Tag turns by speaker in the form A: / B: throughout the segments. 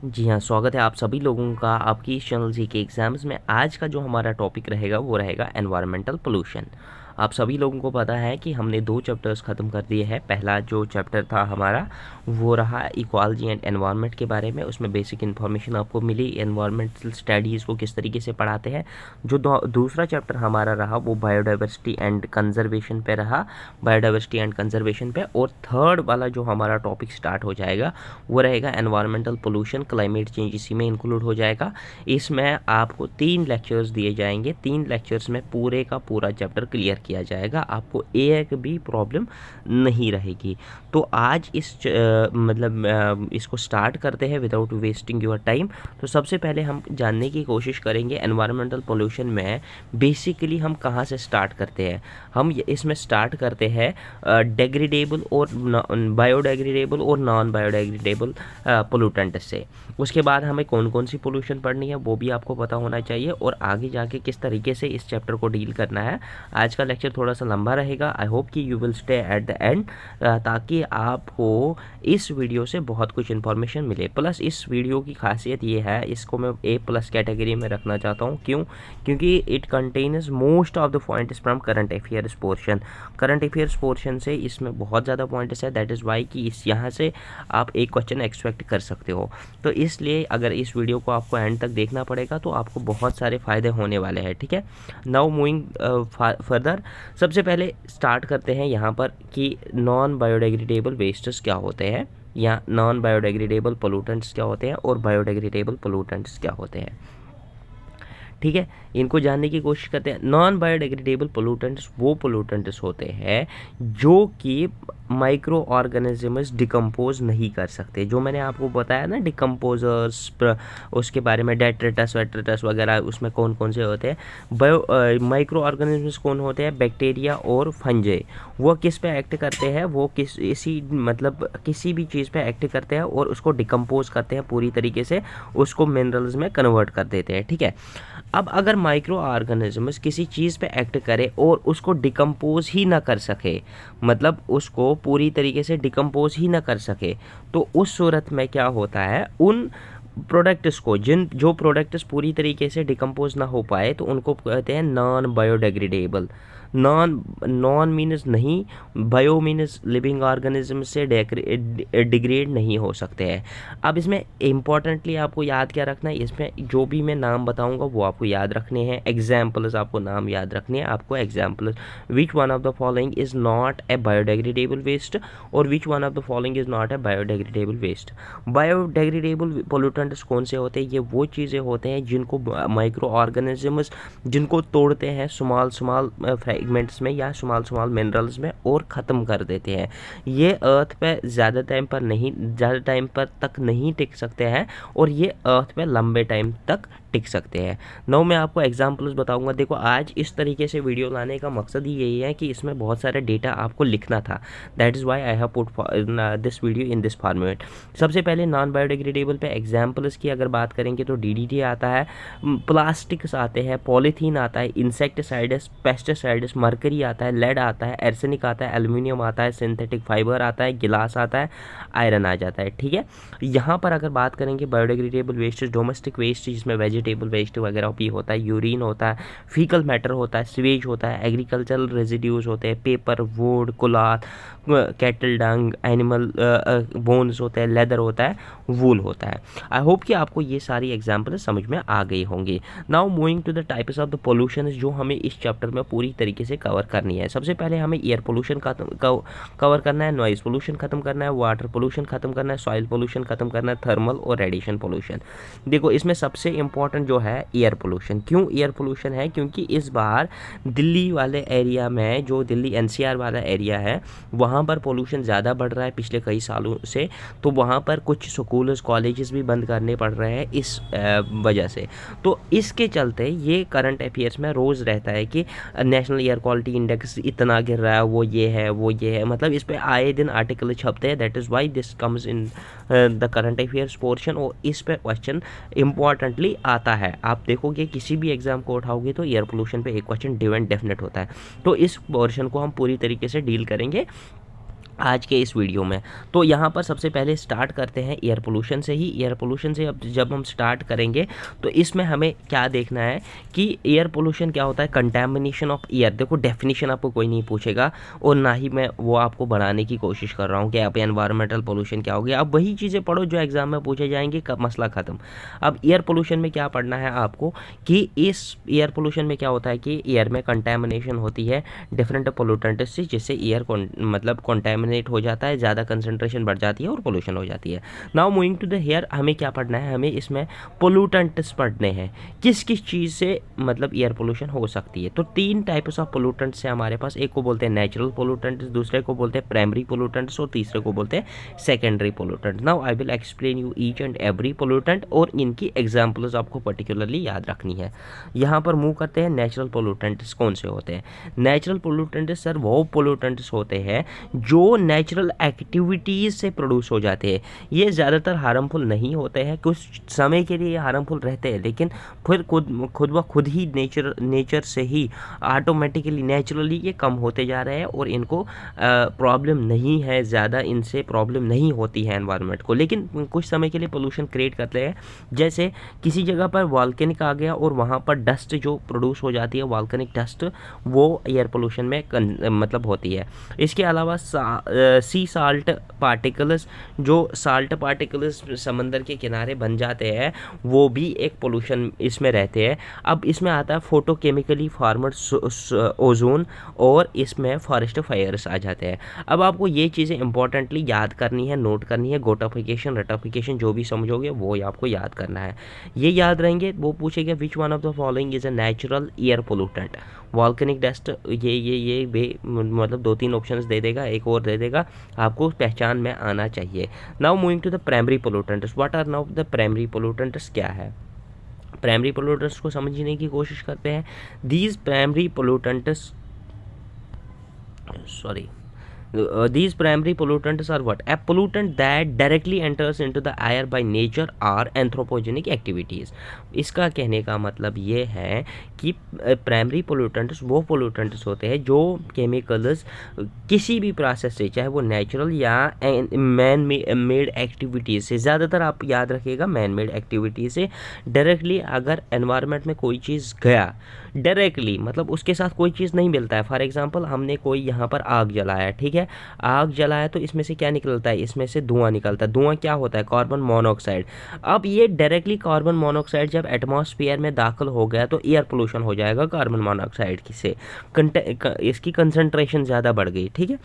A: जी हाँ, स्वागत है आप सभी लोगों का आपकी इस चैनल जीके एग्ज़ाम्स में। आज का जो हमारा टॉपिक रहेगा वो रहेगा एनवायरमेंटल पोल्यूशन। आप सभी लोगों को पता है कि हमने 2 चैप्टर्स ख़त्म कर दिए हैं। पहला जो चैप्टर था हमारा वो रहा इक्वालजी एंड एनवायरनमेंट के बारे में। उसमें बेसिक इन्फॉर्मेशन आपको मिली, एनवायरमेंटल स्टडीज़ को किस तरीके से पढ़ाते हैं। जो दूसरा चैप्टर हमारा रहा वो बायोडाइवर्सिटी एंड कंजर्वेशन पे रहा, बायोडाइवर्सिटी एंड कंजर्वेशन पे। और थर्ड वाला जो हमारा टॉपिक स्टार्ट हो जाएगा वो रहेगा एनवायरमेंटल पोल्यूशन, क्लाइमेट चेंज इसी में इंक्लूड हो जाएगा। इसमें आपको 3 लेक्चर्स दिए जाएंगे। 3 लेक्चर्स में पूरे का पूरा चैप्टर क्लियर किया जाएगा, आपको एक भी प्रॉब्लम नहीं रहेगी। तो आज इसको स्टार्ट करते हैं विदाउट वेस्टिंग योर टाइम। तो सबसे पहले हम जानने की कोशिश करेंगे एनवायरमेंटल पोल्यूशन में बेसिकली हम कहाँ से स्टार्ट करते हैं। हम इसमें स्टार्ट करते हैं डेग्रेडेबल और बायोडेग्रेडेबल और नॉन बायोडेग्रेडेबल पोल्यूटेंट से। उसके बाद हमें कौन कौन सी पोल्यूशन पढ़नी है वो भी आपको पता होना चाहिए, और आगे जाके किस तरीके से इस चैप्टर को डील करना है। आज का लेक्चर थोड़ा सा लंबा रहेगा। आई होप कि you will stay at the end, ताकि आपको इस वीडियो से बहुत कुछ इन्फॉर्मेशन मिले। प्लस इस वीडियो की खासियत ये है, इसको मैं A+ कैटेगरी में रखना चाहता हूँ। क्यों? क्योंकि it contains most of the points from current affairs portion. Current affairs portion से इसमें बहुत ज़्यादा पॉइंट्स है। दैट इज़ वाई कि इस यहाँ से आप एक क्वेश्चन एक्सपेक्ट कर सकते हो। तो इसलिए अगर इस वीडियो को आपको एंड तक देखना पड़ेगा तो आपको बहुत सारे फ़ायदे होने वाले हैं। ठीक है, नाउ मूविंग फर्दर, सबसे पहले स्टार्ट करते हैं यहाँ पर कि नॉन बायोडिग्रेडेबल वेस्ट्स क्या होते हैं, या नॉन बायोडिग्रेडेबल पोल्यूटेंट्स क्या होते हैं, और बायोडिग्रेडेबल पोल्यूटेंट्स क्या होते हैं। ठीक है, इनको जानने की कोशिश करते हैं। नॉन बायोडिग्रेडेबल पोल्यूटेंट्स वो पोल्यूटेंट्स होते हैं जो कि माइक्रो ऑर्गेनिजम्स डिकम्पोज नहीं कर सकते। जो मैंने आपको बताया ना डिकम्पोजर्स, उसके बारे में डेट्रिटस वेट्रिटस वगैरह, उसमें कौन कौन से होते हैं। माइक्रो ऑर्गेनिजम्स कौन होते हैं? बैक्टीरिया और फंजे। वो किस पे एक्ट करते हैं? वो किसी भी चीज़ पे एक्ट करते हैं और उसको डिकम्पोज करते हैं पूरी तरीके से, उसको मिनरल्स में कन्वर्ट कर देते हैं। ठीक है, अब अगर माइक्रो ऑर्गेनिजम्स किसी चीज़ पे एक्ट करे और उसको डिकम्पोज ही ना कर सके, मतलब उसको पूरी तरीके से डिकम्पोज ही ना कर सके, तो उस सूरत में क्या होता है, उन प्रोडक्ट्स को, जो प्रोडक्ट्स पूरी तरीके से डिकम्पोज ना हो पाए तो उनको कहते हैं non biodegradable. Non non means नहीं, बायो मीन्स लिविंग ऑर्गेनिज्म से डिग्रेड नहीं हो सकते हैं। अब इसमें इम्पॉर्टेंटली आपको याद क्या रखना है, इसमें जो भी मैं नाम बताऊंगा वो आपको याद रखने हैं। एग्जाम्पल्स आपको नाम याद रखने हैं। आपको examples, which one of the following is not a biodegradable waste, और which one of the following is not a biodegradable waste. Biodegradable pollutants कौन से होते हैं? ये वो चीज़ें होते हैं जिनको माइक्रो ऑर्गेनिजम्स जिनको तोड़ते हैं स्मॉल स्मॉल फ्रेगमेंट्स में या स्मॉल स्मॉल मिनरल्स में और ख़त्म कर देते हैं। ये अर्थ पे ज़्यादा टाइम पर तक नहीं टिक सकते हैं, और ये अर्थ पे लंबे टाइम तक टिक सकते हैं। नाउ मैं आपको एग्जांपल्स बताऊंगा। देखो, आज इस तरीके से वीडियो लाने का मकसद ही यही है कि इसमें बहुत सारे डेटा आपको लिखना था। That is Y I have put this video in this format. सबसे पहले नॉन बायोडिग्रेडेबल पे एग्जाम्पल्स की अगर बात करेंगे तो DDT आता है, प्लास्टिक्स आते हैं, पॉलीथीन आता है, इंसेक्टिसाइड्स, पेस्टिसाइड्स, मरकरी आता है, लेड आता है, एर्सेनिक आता है, एल्यूमिनियम आता है, सिंथेटिक फाइबर आता है, गिलास आता है, आयरन आ जाता है। ठीक है, यहाँ पर अगर बात करेंगे बायोडिग्रेडेबल वेस्ट, डोमेस्टिक वेस्ट जिसमें वेजिटेबल वेस्ट वगैरह भी होता है, यूरिन होता है, फीकल मैटर होता है, सीवेज होता है, एग्रीकल्चरल रेजिड्यूज होते हैं, paper, would, cloth, cattle Dang, animal bones होते हैं, लेदर होता है, वूल होता है। आई होप कि आपको ये सारी एग्जाम्पल समझ में आ गई होंगी। Now moving to the types of the pollution जो हमें इस चैप्टर में पूरी तरीके से कवर करनी है। सबसे पहले हमें एयर पोल्यूशन कवर करना है, नॉइज़ पोल्यूशन खत्म करना है, वाटर पोल्यूशन खत्म करना है, सॉइल पोल्यूशन खत्म करना है, थर्मल और रेडिएशन पोल्यूशन। देखो, इसमें सबसे इंपॉर्टेंट जो है एयर पोल्यूशन। क्यों एयर पोल्यूशन है? क्योंकि इस बार दिल्ली वाले एरिया में, जो दिल्ली NCR वाला एरिया है, वहाँ पर पोल्यूशन ज़्यादा बढ़ रहा है पिछले कई सालों से। तो वहाँ पर कुछ स्कूल्स कॉलेजेस भी बंद करने पड़ रहे हैं इस वजह से। तो इसके चलते ये करंट अफेयर्स में रोज़ रहता है कि नेशनल एयर क्वालिटी इंडेक्स इतना गिर रहा है, वो ये है, वो ये है, मतलब इस पर आए दिन आर्टिकल छपते हैं। That is why this comes in the current affairs portion, और इस पे क्वेश्चन इंपॉर्टेंटली आता है। आप देखोगे किसी भी एग्जाम को उठाओगे तो एयर पोल्यूशन पे एक क्वेश्चन डेफिनेट होता है। तो इस पोर्शन को हम पूरी तरीके से डील करेंगे। आज के इस वीडियो में। तो यहाँ पर सबसे पहले स्टार्ट करते हैं एयर पोल्यूशन से ही। एयर पोल्यूशन से अब जब हम स्टार्ट करेंगे तो इसमें हमें क्या देखना है कि एयर पोल्यूशन क्या होता है। कंटैमिनेशन ऑफ एयर, देखो डेफिनेशन आपको कोई नहीं पूछेगा और ना ही मैं वो आपको बढ़ाने की कोशिश कर रहा हूँ कि आप एनवायरमेंटल पोल्यूशन क्या हो गया। अब वही चीज़ें पढ़ो जो एग्जाम में पूछे जाएंगे, कब मसला ख़त्म। अब एयर पोल्यूशन में क्या पढ़ना है आपको कि इस एयर पोल्यूशन में क्या होता है कि एयर में कंटैमिनेशन होती है डिफरेंट पोल्यूटेंट से, जिससे एयर मतलब कंटैमिनेट हो जाता है, ज़्यादा कंसंट्रेशन बढ़ जाती है और पोल्यूशन हो जाती है। Now moving to the air, हमें क्या पढ़ना है, हमें इसमें पोल्यूटेंट्स पढ़ने हैं, किस किस चीज़ से मतलब एयर पोल्यूशन हो सकती है। तो 3 टाइप्स ऑफ पोल्यूटेंट्स हैं हमारे पास। एक को बोलते हैं नेचुरल पोल्यूटेंट्स, दूसरे को बोलते हैं प्राइमरी पोल्यूटेंट्स और तीसरे को बोलते हैं secondary pollutant. Now I will explain you each and every pollutant और इनकी एग्जाम्पल्स आपको पर्टिकुलरली याद रखनी है। यहाँ पर मूव करते हैं। नेचुरल पोल्यूटेंट्स कौन से होते हैं? नेचुरल पोल्यूटेंट्स सर वो पोल्यूटेंट्स होते हैं जो नेचुरल एक्टिविटीज़ से प्रोड्यूस हो जाते हैं। ये ज़्यादातर हार्मफुल नहीं होते हैं, कुछ समय के लिए हार्मफुल रहते हैं, लेकिन फिर खुद ही नेचर से ही ऑटोमेटिकली नेचुरली ये कम होते जा रहे हैं और इनको प्रॉब्लम नहीं है, ज़्यादा इनसे प्रॉब्लम नहीं होती है एनवायरनमेंट को, लेकिन कुछ समय के लिए पोल्यूशन क्रिएट करते हैं। जैसे किसी जगह पर वॉल्केनिक आ गया और वहाँ पर डस्ट जो प्रोड्यूस हो जाती है, वॉल्केनिक डस्ट, वो एयर पोल्यूशन में मतलब होती है। इसके अलावा सी साल्ट पार्टिकल्स, जो साल्ट पार्टिकल्स समंदर के किनारे बन जाते हैं, वो भी एक पोल्यूशन इसमें रहते हैं। अब इसमें आता है फोटोकेमिकली फार्मड ओजोन और इसमें फॉरेस्ट फायर्स आ जाते हैं। अब आपको ये चीज़ें इंपॉर्टेंटली याद करनी है, नोट करनी है। गोटाफिकेशन रटाफिकेशन जो भी समझोगे वो आपको याद करना है। ये याद रहेंगे। वो पूछेगा विच one of the following is a natural air pollutant. Volcanic dust, ये मतलब 2-3 ऑप्शंस दे देगा, एक और दे देगा, आपको पहचान में आना चाहिए। Now moving to the primary pollutants. What are now the primary pollutants? क्या है प्राइमरी पोल्यूटेंट्स को समझने की कोशिश करते हैं। These primary pollutants these primary pollutants are what? A pollutant that directly enters into the air by nature or anthropogenic activities। इसका कहने का मतलब ये है कि प्राइमरी पोल्यूटेंट्स वो पोल्यूटेंट्स होते हैं जो केमिकल्स किसी भी प्रोसेस से, चाहे वो नेचुरल या मैन मेड एक्टिविटीज़ से, ज़्यादातर आप याद रखिएगा मैन मेड एक्टिविटीज़ से डायरेक्टली अगर एनवायरनमेंट में कोई चीज़ गया डायरेक्टली, मतलब उसके साथ कोई चीज़ नहीं मिलता है। फॉर एग्जांपल हमने कोई यहाँ पर आग जलाया, ठीक है, आग जलाया तो इसमें से क्या निकलता है? इसमें से धुआं निकलता है। धुआं क्या होता है? Carbon monoxide. अब ये डायरेक्टली कार्बन मोनोऑक्साइड जब एटमॉस्फेयर में दाखिल हो गया तो एयर पोल्यूशन हो जाएगा कार्बन मोनोऑक्साइड से। इसकी कंसंट्रेशन ज़्यादा बढ़ गई, ठीक है।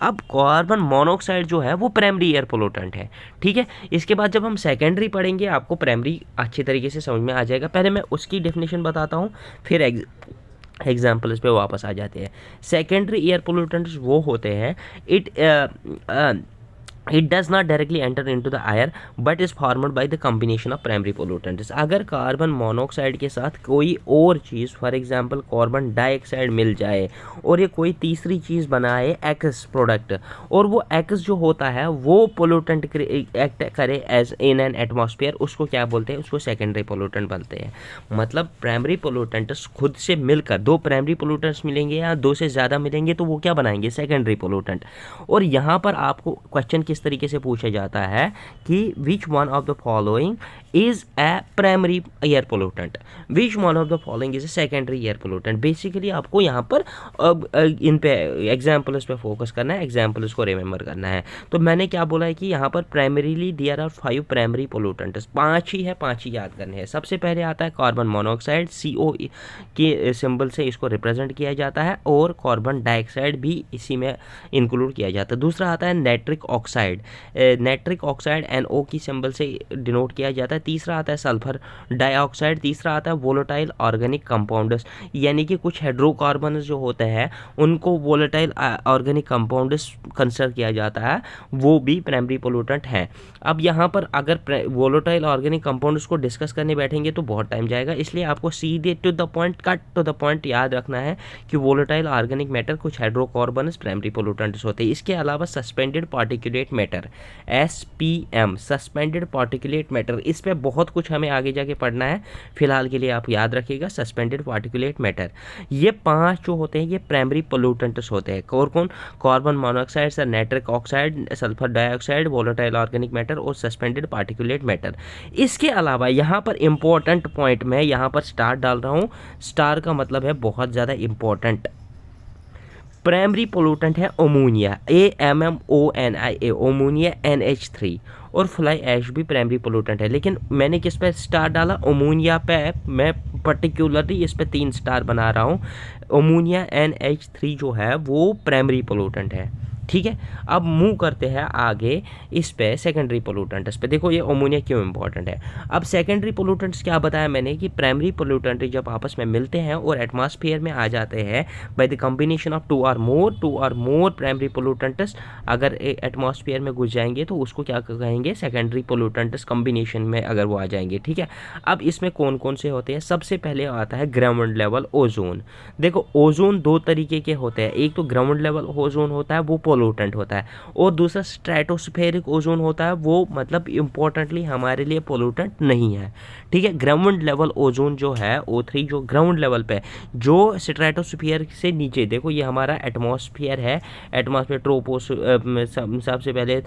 A: अब कार्बन मोनोऑक्साइड जो है वो प्राइमरी एयर पोल्यूटेंट है, ठीक है। इसके बाद जब हम सेकेंडरी पढ़ेंगे आपको प्राइमरी अच्छी तरीके से समझ में आ जाएगा। पहले मैं उसकी डेफिनेशन बताता हूँ, फिर एग्जाम्पल इस पे वापस आ जाते हैं। सेकेंडरी एयर पोल्यूटेंट्स वो होते हैं it does not directly enter into the air but is formed by the combination of primary pollutants। अगर कार्बन मोनोऑक्साइड के साथ कोई और चीज़, फॉर एग्जांपल कार्बन डाइऑक्साइड मिल जाए और ये कोई तीसरी चीज़ बनाए एक्स प्रोडक्ट, और वो एक्स जो होता है वो पोल्यूटेंट एक्ट करे एज इन एन एटमॉस्फेयर, उसको क्या बोलते हैं? उसको सेकेंडरी पोल्यूटेंट बोलते हैं। मतलब प्राइमरी पोल्यूटेंट्स खुद से मिलकर, 2 प्राइमरी पोल्यूटेंट्स मिलेंगे या 2 से ज़्यादा मिलेंगे तो वो क्या बनाएंगे? Secondary pollutant. और यहाँ पर आपको क्वेश्चन किस तरीके से पूछा जाता है कि विच one of the following is a primary air pollutant, which one of the following is a secondary air pollutant. Basically आपको यहाँ पर इन पे एग्जाम्पल्स पे फोकस करना है, एग्जाम्पल्स को रिमेंबर करना है। तो मैंने क्या बोला है कि यहाँ पर primarily there are 5 primary pollutants, 5 ही है, 5 ही याद करने हैं। सबसे पहले आता है कार्बन मोनोऑक्साइड, CO के सिंबल से इसको रिप्रेजेंट किया जाता है, और कार्बन डाइऑक्साइड भी इसी में इंक्लूड किया जाता है। दूसरा आता है nitric oxide, nitric oxide NO की सिंबल से डिनोट किया जाता है। तीसरा आता है सल्फर डाइऑक्साइड। तीसरा आता है वोलेटाइल ऑर्गेनिक कंपाउंड्स, यानी कि कुछ हाइड्रोकार्बन जो होते हैं उनको वोलेटाइल ऑर्गेनिक कंपाउंड्स कंसिडर किया जाता है, वो भी प्राइमरी पोल्यूटेंट हैं। अब यहाँ पर अगर वोलेटाइल ऑर्गेनिक कंपाउंड्स को डिस्कस करने बैठेंगे तो बहुत टाइम जाएगा, इसलिए आपको सीधे to the point, cut to the point याद रखना है कि वोलेटाइल ऑर्गेनिक मैटर कुछ हाइड्रोकार्बन्स प्राइमरी पोल्यूटेंट्स होते हैं। इसके अलावा suspended particulate matter, SPM, suspended particulate matter. इस पे बहुत कुछ हमें आगे जाके पढ़ना है, फिलहाल के लिए आप याद रखिएगा सस्पेंडेड पार्टिकुलेट मैटर। ये 5 जो होते हैं ये प्राइमरी पोल्यूटेंट्स होते हैं। कौन? Carbon monoxide, sir nitric oxide, sulphur dioxide, volatile organic matter और सस्पेंडेड पार्टिकुलेट मैटर। इसके अलावा यहाँ पर इंपॉर्टेंट पॉइंट मैं यहाँ पर स्टार डाल रहा हूँ, स्टार का मतलब है बहुत ज़्यादा इंपॉर्टेंट। प्राइमरी पोल्यूटेंट है अमोनिया, AMMONIA, अमोनिया NH3, और फ्लाई ऐश भी प्राइमरी पोल्यूटेंट है। लेकिन मैंने किस पे स्टार डाला? अमोनिया पे। मैं पर्टिकुलरली इस पे 3 स्टार बना रहा हूँ। अमोनिया NH3 जो है वो प्राइमरी पोल्यूटेंट है, ठीक है। अब मूव करते हैं आगे इस पे सेकेंडरी पोल्यूटेंट्स पे। देखो ये अमोनिया क्यों इंपॉर्टेंट है। अब सेकेंडरी पोल्यूटेंट्स क्या बताया मैंने कि प्राइमरी पोल्यूटेंट जब आपस में मिलते हैं और एटमॉस्फेयर में आ जाते हैं by the combination of two और मोर प्राइमरी पोल्यूटेंट्स, अगर एटमॉस्फेयर में घुस जाएंगे तो उसको क्या कहेंगे? सेकेंडरी पोल्यूटेंट्स कॉम्बिनेशन में अगर वो आ जाएंगे, ठीक है। अब इसमें कौन कौन से होते हैं? सबसे पहले आता है ग्राउंड लेवल ओजोन। देखो ओजोन 2 तरीके के होते हैं, एक तो ग्राउंड लेवल ओजोन होता है वो पोल्यूटेंट होता है, और दूसरा स्ट्रेटोस्फेरिक ओजोन होता है, वो मतलब इंपॉर्टेंटली हमारे लिए पोल्यूटेंट नहीं है, ठीक है। ग्राउंड लेवल ओजोन जो है O3 जो ग्राउंड लेवल पे, जो स्ट्रेटोस्फीयर से नीचे, देखो ये हमारा एटमॉस्फेयर है, एटमॉस्फेयर सबसे पहले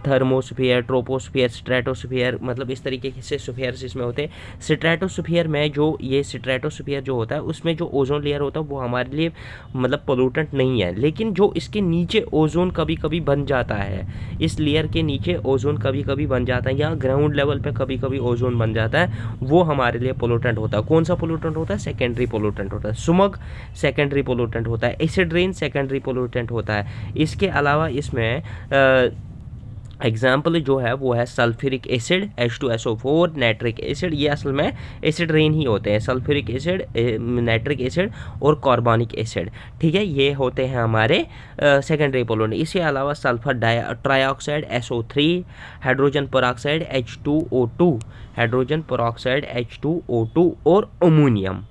A: थर्मोस्फीयर, ट्रोपोस्फीयर, स्ट्रेटोस्फीयर, मतलब इस तरीके से स्फीयर्स इसमें होते हैं। स्ट्रेटोस्फीयर में जो ये स्ट्रेटोस्फीयर जो होता है उसमें जो ओजोन लेयर होता है वो हमारे लिए मतलब पोल्यूटेंट नहीं है, लेकिन जो इसके नीचे ओजोन कभी कभी बन जाता है, इस लेयर के नीचे ओजोन कभी कभी बन जाता है, या ग्राउंड लेवल पे कभी कभी ओजोन बन जाता है, वो हमारे लिए पोल्यूटेंट होता है। कौन सा पोल्यूटेंट होता है? सेकेंडरी पोल्यूटेंट होता है। स्मॉग सेकेंडरी पोल्यूटेंट होता है, एसिड रेन सेकेंडरी पोल्यूटेंट होता है। इसके अलावा इसमें एग्जाम्पल जो है वो है sulphuric acid, H2SO4, nitric acid, ये असल में एसिड रेन ही होते हैं। सल्फ्यूरिक एसिड, नाइट्रिक एसिड और कार्बनिक एसिड, ठीक है, ये होते हैं हमारे सेकेंडरी पोल्यूटेंट। इसके अलावा sulphur trioxide SO3, hydrogen peroxide H2O2, hydrogen peroxide H2O2 और अमोनियम।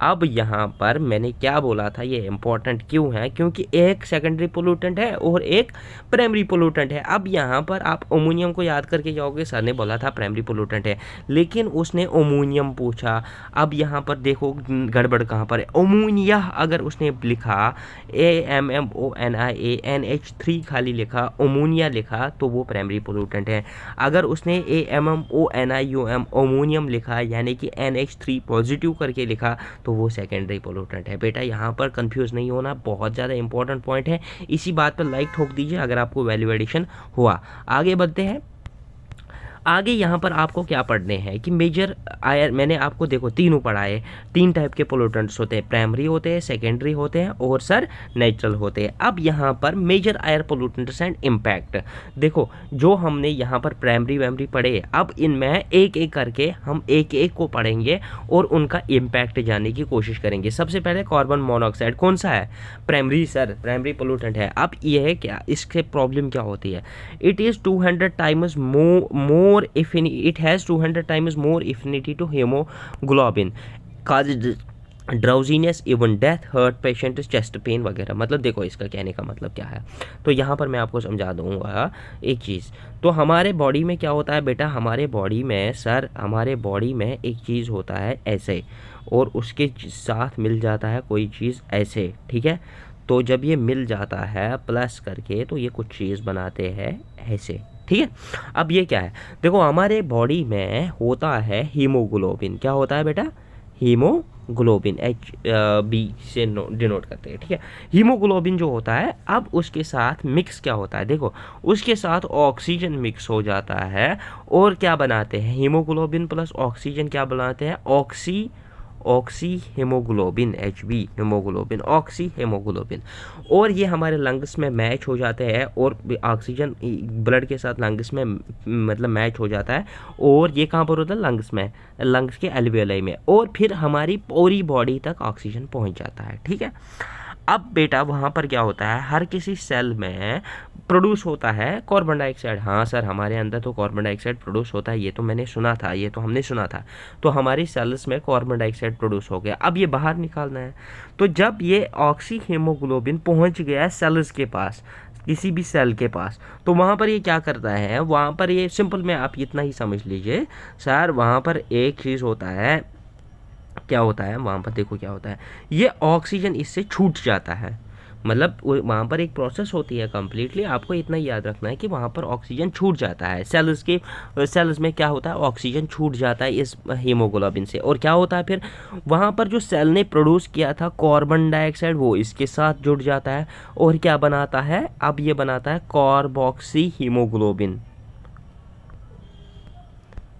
A: अब यहाँ पर मैंने क्या बोला था, ये इंपॉर्टेंट क्यों है? क्योंकि एक सेकेंडरी पोल्यूटेंट है और एक प्राइमरी पोल्यूटेंट है। अब यहाँ पर आप अमोनियम को याद करके जाओगे, सर ने बोला था प्राइमरी पोल्यूटेंट है, लेकिन उसने अमोनियम पूछा। अब यहाँ पर देखो गड़बड़ कहाँ पर है। अमोनिया अगर उसने लिखा AMMONIA NH3 खाली लिखा, अमोनिया लिखा, तो वो प्राइमरी पोल्यूटेंट है। अगर उसने AMMONIUM अमोनियम लिखा यानी कि NH3 पॉजिटिव करके लिखा तो वो सेकेंडरी पोल्यूटेंट है। बेटा यहाँ पर कंफ्यूज नहीं होना, बहुत ज़्यादा इंपॉर्टेंट पॉइंट है। इसी बात पर लाइक ठोक दीजिए अगर आपको वैल्यू एडिशन हुआ। आगे बढ़ते हैं। आगे यहाँ पर आपको क्या पढ़ने हैं कि मेजर आयर, मैंने आपको देखो तीनों पढ़ाए, 3 टाइप के पोल्यूटेंट्स होते हैं, प्राइमरी होते हैं, सेकेंडरी होते हैं और सर नेचुरल होते हैं। अब यहाँ पर major air pollutants and impact, देखो जो हमने यहाँ पर प्राइमरी पढ़े, अब इनमें एक एक करके हम एक एक को पढ़ेंगे और उनका इम्पैक्ट जानने की कोशिश करेंगे। सबसे पहले कार्बन मोनोऑक्साइड कौन सा है? प्राइमरी, सर प्राइमरी पोल्यूटेंट है। अब ये है क्या, इसके प्रॉब्लम क्या होती है? It is 200 times more it has 200 times more affinity to hemoglobin, causes drowsiness, even death, heart patient, chest pain वगैरह। मतलब देखो इसका कहने का मतलब क्या है, तो यहाँ पर मैं आपको समझा दूंगा एक चीज़। तो हमारे बॉडी में क्या होता है बेटा, हमारे बॉडी में सर, हमारे बॉडी में एक चीज़ होता है ऐसे, और उसके साथ मिल जाता है कोई चीज़ ऐसे, ठीक है। तो जब ये मिल जाता है प्लस करके तो ये कुछ चीज़ बनाते हैं ऐसे, ठीक है। अब ये क्या है, देखो हमारे बॉडी में होता है हीमोग्लोबिन। क्या होता है बेटा? हीमोग्लोबिन, HB से डिनोट करते हैं, ठीक है। हीमोग्लोबिन जो होता है, अब उसके साथ मिक्स क्या होता है, देखो उसके साथ ऑक्सीजन मिक्स हो जाता है, और क्या बनाते हैं? हीमोग्लोबिन प्लस ऑक्सीजन क्या बनाते हैं? Oxy haemoglobin, HB haemoglobin, oxy haemoglobin. और ये हमारे लंग्स में मैच हो जाते हैं, और ऑक्सीजन ब्लड के साथ लंग्स में मतलब मैच हो जाता है, और ये कहाँ पर होता है? लंग्स में, लंग्स के एल्वियोलाई में, और फिर हमारी पूरी बॉडी तक ऑक्सीजन पहुँच जाता है, ठीक है। अब बेटा वहाँ पर क्या होता है, हर किसी सेल में प्रोड्यूस होता है कार्बन डाइऑक्साइड। हाँ सर हमारे अंदर तो कार्बन डाइऑक्साइड प्रोड्यूस होता है, ये तो मैंने सुना था, ये तो हमने सुना था। तो हमारी सेल्स में कार्बन डाइऑक्साइड प्रोड्यूस हो गया, अब ये बाहर निकालना है। तो जब ये ऑक्सी हीमोग्लोबिन पहुँच गया सेल्स के पास, किसी भी सेल के पास, तो वहाँ पर ये क्या करता है, वहाँ पर ये सिंपल में आप इतना ही समझ लीजिए सर, वहाँ पर एक चीज़ होता है, क्या होता है वहाँ पर, देखो क्या होता है, ये ऑक्सीजन इससे छूट जाता है, मतलब वहाँ पर एक प्रोसेस होती है कम्प्लीटली, आपको इतना याद रखना है कि वहाँ पर ऑक्सीजन छूट जाता है, सेल्स में क्या होता है, ऑक्सीजन छूट जाता है इस हीमोग्लोबिन से, और क्या होता है फिर वहाँ पर जो सेल ने प्रोड्यूस किया था कार्बन डाइऑक्साइड, वो इसके साथ जुड़ जाता है, और क्या बनाता है, अब ये बनाता है carboxy haemoglobin,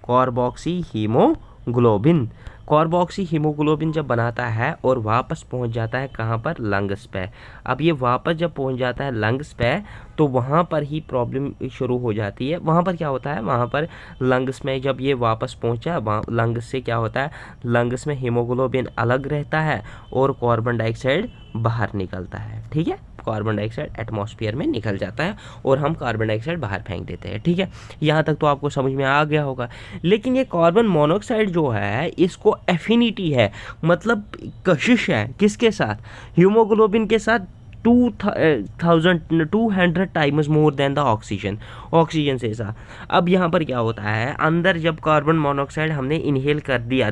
A: carboxy haemoglobin. Carboxy haemoglobin जब बनाता है और वापस पहुंच जाता है कहाँ पर, लंग्स पे। अब ये वापस जब पहुंच जाता है लंग्स पे, तो वहाँ पर ही प्रॉब्लम शुरू हो जाती है। वहाँ पर क्या होता है, वहाँ पर लंग्स में जब ये वापस पहुँचा, वहाँ लंग्स से क्या होता है, लंग्स में हीमोग्लोबिन अलग रहता है और कार्बन डाइऑक्साइड बाहर निकलता है, ठीक है, कार्बन डाइऑक्साइड एटमॉस्फेयर में निकल जाता है और हम कार्बन डाइऑक्साइड बाहर फेंक देते हैं, ठीक है। यहाँ तक तो आपको समझ में आ गया होगा। लेकिन ये कार्बन मोनोऑक्साइड जो है, इसको एफिनिटी है, मतलब कशिश है, किसके साथ, हीमोग्लोबिन के साथ 200 times more than the oxygen, oxygen से ऐसा। अब यहाँ पर क्या होता है, अंदर जब कार्बन मोनोऑक्साइड हमने इनहेल कर दिया,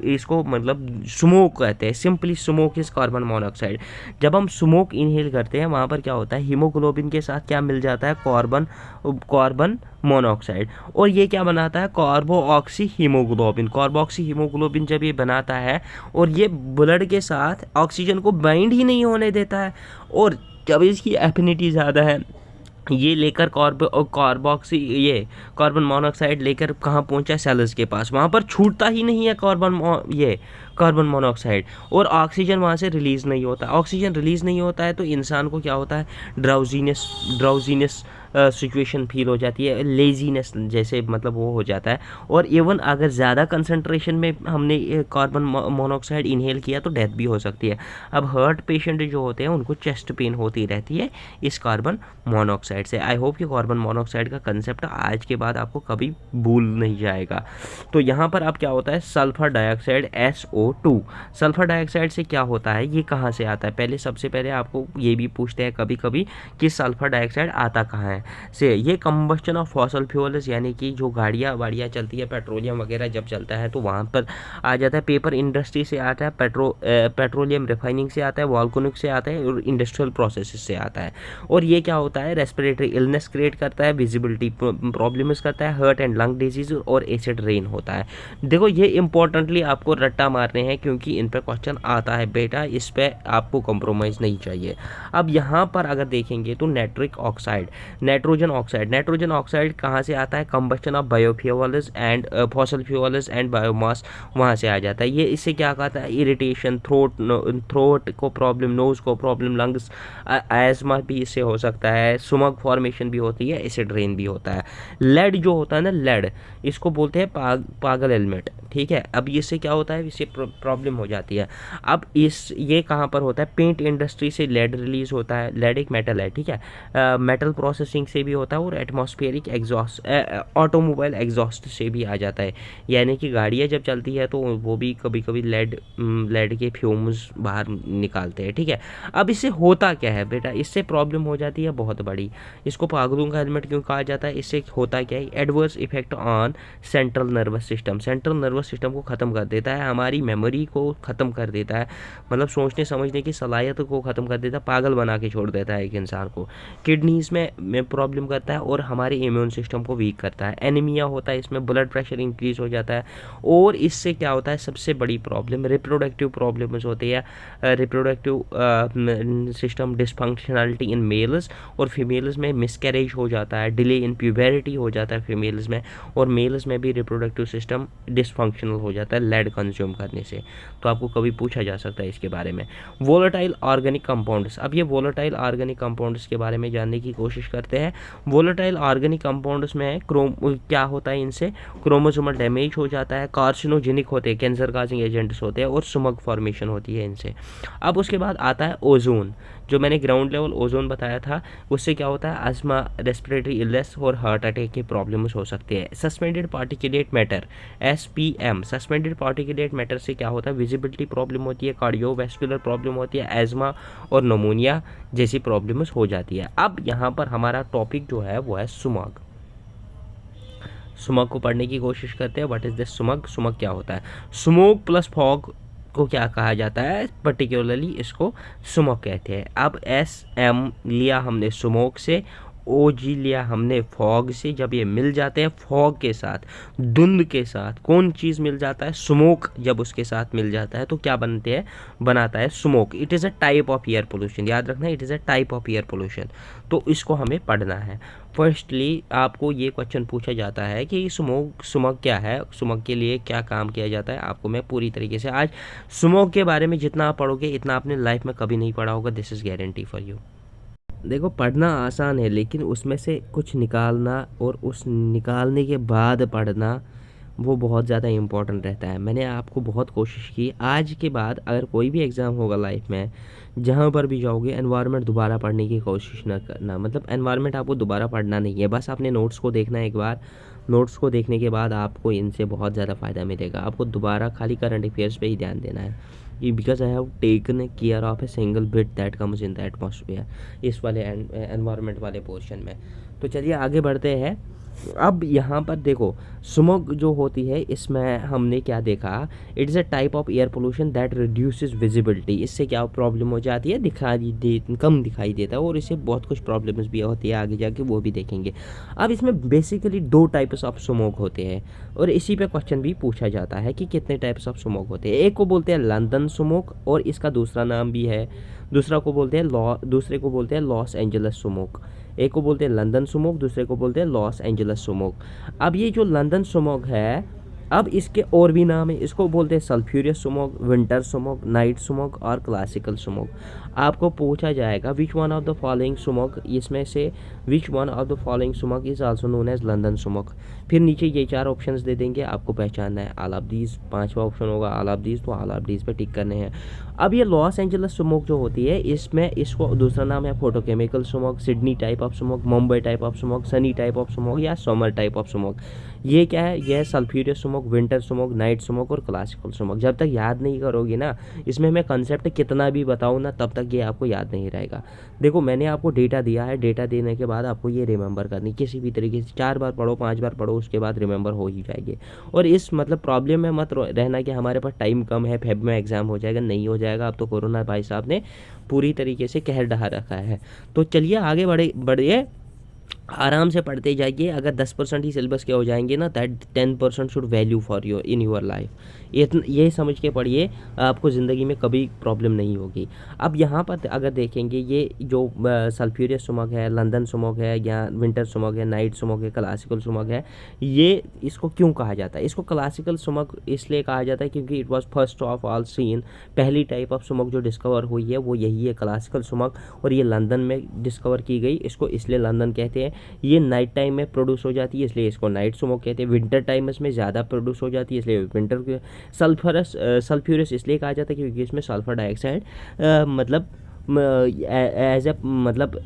A: इसको मतलब स्मोक कहते हैं, simply smoke is carbon monoxide. जब हम स्मोक इनहेल करते हैं, वहाँ पर क्या होता है, हीमोग्लोबिन के साथ क्या मिल जाता है, कार्बन मोनोऑक्साइड, और ये क्या बनाता है, कार्बोऑक्सी हीमोग्लोबिन। कार्बोऑक्सी हीमोग्लोबिन जब ये बनाता है और ये ब्लड के साथ ऑक्सीजन को बाइंड ही नहीं होने देता है, और जब इसकी एफिनिटी ज़्यादा है, ये लेकर कार्बोक्सी ये कार्बन मोनोऑक्साइड लेकर कहाँ पहुँचा, सेल्स के पास, वहाँ पर छूटता ही नहीं है कार्बन मोनोऑक्साइड, और ऑक्सीजन वहाँ से रिलीज़ नहीं होता। ऑक्सीजन रिलीज़ नहीं होता है तो इंसान को क्या होता है, ड्राउजीनेस सिचुएशन फील हो जाती है, लेजीनेस जैसे मतलब वो हो जाता है, और इवन अगर ज़्यादा कंसंट्रेशन में हमने कार्बन मोनोऑक्साइड इनहेल किया तो डेथ भी हो सकती है। अब हार्ट पेशेंट जो होते हैं उनको चेस्ट पेन होती रहती है इस कार्बन मोनोऑक्साइड से। आई होप कि कार्बन मोनोऑक्साइड का कंसेप्ट आज के बाद आपको कभी भूल नहीं जाएगा। तो यहाँ पर अब क्या होता है, sulphur dioxide SO2। Sulphur dioxide से क्या होता है, ये कहाँ से आता है, पहले सबसे पहले आपको ये भी पूछते हैं कभी कभी कि सल्फर डाइऑक्साइड आता कहाँ है से। ये कंबस्शन ऑफ फॉसल फ्यूल्स, यानी कि जो गाड़ियाँ वाड़ियाँ चलती है, पेट्रोलियम वगैरह जब चलता है तो वहाँ पर आ जाता है, पेपर इंडस्ट्री से आता है, पेट्रोलियम रिफाइनिंग से आता है, वॉल्केनिक से आता है, और इंडस्ट्रियल प्रोसेस से आता है। और ये क्या होता है, रेस्पिरेटरी इलनेस क्रिएट करता है, विजिबिलिटी प्रॉब्लम्स करता है, हार्ट एंड लंग डिजीज और एसिड रेन होता है। देखो ये इंपॉर्टेंटली आपको रट्टा मारने हैं क्योंकि इन पर क्वेश्चन आता है बेटा, इस पर आपको कॉम्प्रोमाइज़ नहीं चाहिए। अब यहाँ पर अगर देखेंगे तो नाइट्रिक ऑक्साइड, नाइट्रोजन ऑक्साइड कहाँ से आता है, combustion of biofuels and fossil fuels and biomass, वहाँ से आ जाता है। ये इससे क्या कहता है, इरिटेशन, थ्रोट को प्रॉब्लम, नोज को प्रॉब्लम, लंग्स, एजमा भी इससे हो सकता है, स्मोक फॉर्मेशन भी होती है, एसिड रेन भी होता है। लेड जो होता है ना, लेड, इसको बोलते हैं पागल हेलमेट, ठीक है। अब इससे क्या होता है, इससे प्रॉब्लम हो जाती है। अब ये कहाँ पर होता है, पेंट इंडस्ट्री से लेड रिलीज होता है, लेड एक मेटल है, ठीक है, मेटल प्रोसेसिंग से भी होता है, और एटमॉस्फेरिक एग्जॉस्ट, ऑटोमोबाइल एग्जॉस्ट से भी आ जाता है, यानी कि गाड़ियाँ जब चलती है तो वो भी कभी कभी लेड के फ्यूम्स बाहर निकालते हैं, ठीक है। अब इससे होता क्या है बेटा, इससे प्रॉब्लम हो जाती है बहुत बड़ी। इसको पागलों का हेलमेट क्यों कहा जाता है, इससे होता क्या है, adverse effect on central nervous system, central nervous system को ख़त्म कर देता है, हमारी मेमोरी को ख़त्म कर देता है, मतलब सोचने समझने की सलाहियत को ख़त्म कर देता है, पागल बना के छोड़ देता है एक इंसान को। किडनीज में प्रॉब्लम करता है और हमारे इम्यून सिस्टम को वीक करता है। एनीमिया होता है, इसमें ब्लड प्रेशर इंक्रीज हो जाता है, और इससे क्या होता है, सबसे बड़ी प्रॉब्लम रिप्रोडक्टिव प्रॉब्लम्स होती है, रिप्रोडक्टिव सिस्टम डिसफंक्शनलिटी इन मेल्स, और फीमेल्स में मिसकैरेज हो जाता है, डिले इन प्यूबेरिटी हो जाता है फीमेल्स में, और मेल्स में भी रिप्रोडक्टिव सिस्टम डिसफंक्शनल हो जाता है लेड कंज्यूम करने से। तो आपको कभी पूछा जा सकता है इसके बारे में। वोलेटाइल ऑर्गेनिक कंपाउंड्स, अब ये वोलेटाइल ऑर्गेनिक कंपाउंड्स के बारे में जानने की कोशिश करते हैं। वोलेटाइल ऑर्गेनिक कंपाउंड्स में क्या होता है, इनसे क्रोमोसोमल डैमेज हो जाता है, कार्सिनोजेनिक होते हैं, कैंसर काजिंग एजेंट्स होते हैं, और स्मोक फॉर्मेशन होती है इनसे। अब उसके बाद आता है ओजोन। जो मैंने ग्राउंड लेवल ओजोन बताया था, उससे क्या होता है, अस्थमा, रेस्पिरेटरी इलनेस और हार्ट अटैक के प्रॉब्लम्स हो सकते हैं। Suspended particulate matter, SPM, suspended particulate matter से क्या होता है, विजिबिलिटी प्रॉब्लम होती है, कार्डियोवैस्कुलर प्रॉब्लम होती है, एजमा और नमोनिया जैसी प्रॉब्लम्स हो जाती है। अब यहाँ पर हमारा टॉपिक जो है वो है स्मॉग। स्मॉग को पढ़ने की कोशिश करते हैं। What is this smog? Smog क्या होता है? स्मोक प्लस फॉग को क्या कहा जाता है? पर्टिकुलरली इसको स्मॉग कहते हैं। अब SM लिया हमने स्मोक से, OG लिया हमने फॉग से। जब ये मिल जाते हैं फॉग के साथ, धुंध के साथ, कौन चीज़ मिल जाता है? स्मोक जब उसके साथ मिल जाता है तो क्या बनते हैं? बनाता है smoke. It is a type of air pollution, याद रखना, it is a type of air pollution. तो इसको हमें पढ़ना है। फर्स्टली आपको ये क्वेश्चन पूछा जाता है कि स्मोक क्या है, स्मोक के लिए क्या काम किया जाता है। आपको मैं पूरी तरीके से आज स्मोक के बारे में जितना आप पढ़ोगे इतना आपने लाइफ में कभी नहीं पढ़ा होगा। This is guarantee for you. देखो, पढ़ना आसान है लेकिन उसमें से कुछ निकालना और उस निकालने के बाद पढ़ना वो बहुत ज़्यादा इम्पोर्टेंट रहता है। मैंने आपको बहुत कोशिश की। आज के बाद अगर कोई भी एग्ज़ाम होगा लाइफ में, जहाँ पर भी जाओगे, एनवायरनमेंट दोबारा पढ़ने की कोशिश ना करना। मतलब एनवायरनमेंट आपको दोबारा पढ़ना नहीं है, बस आपने नोट्स को देखना है एक बार। नोट्स को देखने के बाद आपको इनसे बहुत ज़्यादा फ़ायदा मिलेगा। आपको दोबारा खाली करंट अफेयर्स पे ही ध्यान देना है। Because I have taken care of a single bit that comes in the atmosphere, इस वाले एनवायरनमेंट वाले पोर्शन में। तो चलिए आगे बढ़ते हैं। अब यहाँ पर देखो, स्मोक जो होती है इसमें हमने क्या देखा, it is a type of air pollution that reduces visibility. इससे क्या प्रॉब्लम हो जाती है, कम दिखाई देता है और इससे बहुत कुछ प्रॉब्लम्स भी होती है, आगे जाके वो भी देखेंगे। अब इसमें बेसिकली 2 टाइप्स ऑफ स्मोक होते हैं और इसी पे क्वेश्चन भी पूछा जाता है कि कितने टाइप्स ऑफ स्मोक होते हैं। एक को बोलते हैं लंदन स्मोक और इसका दूसरा नाम भी है, दूसरे को बोलते हैं लॉस एंजलस स्मोक। एक को बोलते हैं लंदन स्मोक, दूसरे को बोलते हैं लॉस एंजलस स्मोक। अब ये जो लंदन स्मोक है, अब इसके और भी नाम है। इसको बोलते हैं sulphurous smoke, winter smoke, night smoke और क्लासिकल स्मोक। आपको पूछा जाएगा which one of the following smoke, इसमें से which one of the following smoke is also known as London smoke. फिर नीचे ये 4 ऑप्शंस दे देंगे, आपको पहचानना है। ऑल ऑफ दीज, 5वां ऑप्शन होगा ऑल ऑफ दीज, तो ऑल ऑफ दीज पे टिक करने हैं। अब ये लॉस एंजलस स्मोक जो होती है, इसमें इसको दूसरा नाम है photochemical smoke, Sydney type of smoke, Mumbai type of smoke, sunny type of smoke या समर टाइप ऑफ स्मोक। ये क्या है? यह sulphurous smoke, winter smoke, night smoke और क्लासिकल स्मोक। जब तक याद नहीं करोगे ना, इसमें मैं कंसेप्ट कितना भी बताऊँ ना, तब तक ये आपको याद नहीं रहेगा। देखो, मैंने आपको डेटा दिया है, डेटा देने के बाद आपको ये रिमेंबर करनी किसी भी तरीके से। 4 बार पढ़ो, 5 बार पढ़ो, उसके बाद रिमेंबर हो ही जाएगी। और इस मतलब प्रॉब्लम में मत रहना कि हमारे पास टाइम कम है, फेब में एग्जाम हो जाएगा। नहीं हो जाएगा। अब तो कोरोना भाई साहब ने पूरी तरीके से कहर ढहा रखा है। तो चलिए आगे बढ़िए, आराम से पढ़ते जाइए। अगर 10% ही सिलेबस के हो जाएंगे ना, that 10% should value for your in your life. ये समझ के पढ़िए, आपको ज़िंदगी में कभी प्रॉब्लम नहीं होगी। अब यहाँ पर अगर देखेंगे, ये जो सल्फ्यूरियस स्मोक है, लंदन स्मोक है, या विंटर स्मोक है, नाइट स्मोक है, क्लासिकल स्मोक है, ये इसको क्यों कहा जाता है? इसको क्लासिकल स्मोक इसलिए कहा जाता है क्योंकि it was first of all scene. पहली टाइप ऑफ स्मोक जो डिस्कवर हुई है वो यही है, क्लासिकल स्मोक, और ये लंदन में डिस्कवर की गई। इसको इसलिए लंदन कहते हैं। ये नाइट टाइम में प्रोड्यूस हो जाती है, इसलिए इसको नाइट स्मोक कहते हैं। विंटर टाइम में इसमें ज़्यादा प्रोड्यूस हो जाती है, इसलिए विंटर। सल्फ्यूरस इसलिए कहा जाता है क्योंकि इसमें सल्फर डाइऑक्साइड मतलब एज ए मतलब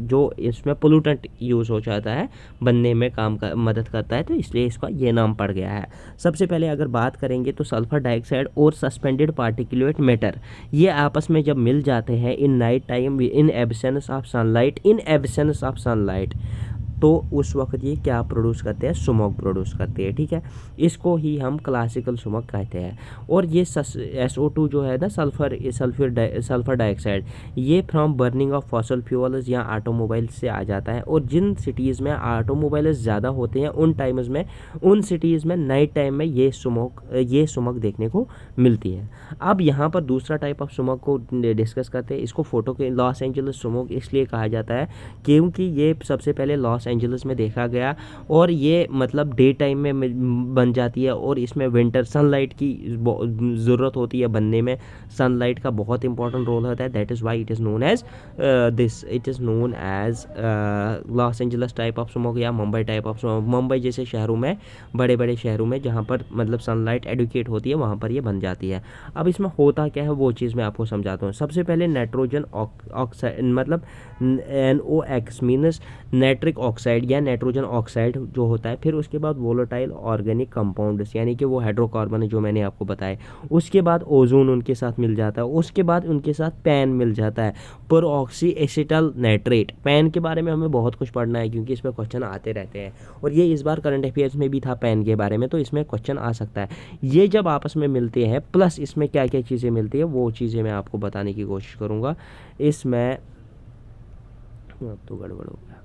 A: जो इसमें पोल्यूटेंट यूज़ हो जाता है, बनने में मदद करता है, तो इसलिए इसका ये नाम पड़ गया है। सबसे पहले अगर बात करेंगे तो सल्फर डाइऑक्साइड और सस्पेंडेड पार्टिकुलेट मैटर, ये आपस में जब मिल जाते हैं in night time, in absence of sunlight, तो उस वक्त ये क्या प्रोड्यूस करते हैं? स्मोक प्रोड्यूस करते हैं। ठीक है, इसको ही हम क्लासिकल स्मोक कहते हैं। और ये SO2 जो है ना, सल्फर डाइऑक्साइड, ये from burning of fossil fuels या ऑटोमोबाइल्स से आ जाता है। और जिन सिटीज़ में ऑटोमोबाइल्स ज़्यादा होते हैं, उन सिटीज़ में नाइट टाइम में ये स्मोक देखने को मिलती है। अब यहाँ पर दूसरा टाइप ऑफ स्मोक को डिस्कस करते हैं। इसको लॉस एंजलस स्मोक इसलिए कहा जाता है क्योंकि ये सबसे पहले लॉस एंजल्स में देखा गया, और ये मतलब डे टाइम में बन जाती है, और इसमें विंटर सनलाइट की ज़रूरत होती है बनने में। सनलाइट का बहुत इंपॉर्टेंट रोल होता है, that is why it is known as it is known as Los Angeles type of smoke या Mumbai type of smoke. Mumbai जैसे शहरों में, बड़े बड़े शहरों में जहाँ पर मतलब सनलाइट एडुकेट होती है, वहाँ पर ये बन जाती है। अब इसमें होता क्या है वो चीज़ मैं आपको समझाता हूँ। सबसे पहले नाइट्रोजन ऑक्साइड मतलब NOx मीनस नाइट्रिक ऑक्साइड या नाइट्रोजन ऑक्साइड जो होता है, फिर उसके बाद वोलेटाइल ऑर्गेनिक कंपाउंड्स यानी कि वो हाइड्रोकार्बन है जो मैंने आपको बताया, उसके बाद ओजोन उनके साथ मिल जाता है, उसके बाद उनके साथ पैन मिल जाता है, पर ऑक्सी एसिटल नाइट्रेट। पैन के बारे में हमें बहुत कुछ पढ़ना है क्योंकि इस पर क्वेश्चन आते रहते हैं, और ये इस बार करंट अफेयर्स में भी था पैन के बारे में, तो इसमें क्वेश्चन आ सकता है। ये जब आपस में मिलते हैं, प्लस इसमें क्या क्या चीज़ें मिलती है वो चीज़ें मैं आपको बताने की कोशिश करूँगा। इसमें अब तो गड़बड़ हो गया।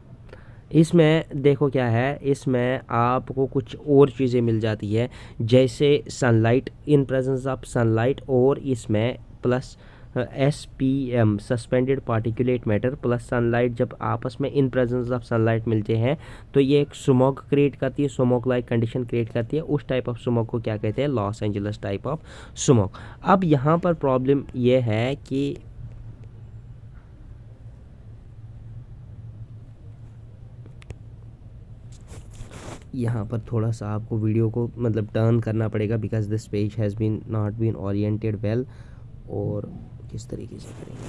A: इसमें देखो क्या है, इसमें आपको कुछ और चीज़ें मिल जाती है, जैसे sunlight, in presence of sunlight, और इसमें plus SPM suspended particulate matter plus sunlight, जब आपस में इन प्रेजेंस ऑफ सनलाइट मिलते हैं तो ये एक स्मोक क्रिएट करती है, स्मोक लाइक कंडीशन क्रिएट करती है। उस टाइप ऑफ स्मोक को क्या कहते हैं, loss Angeles type of smoke. अब यहाँ पर प्रॉब्लम ये है कि यहाँ पर थोड़ा सा आपको वीडियो को मतलब टर्न करना पड़ेगा, because this page has been not been oriented well, और किस तरीके से करेंगे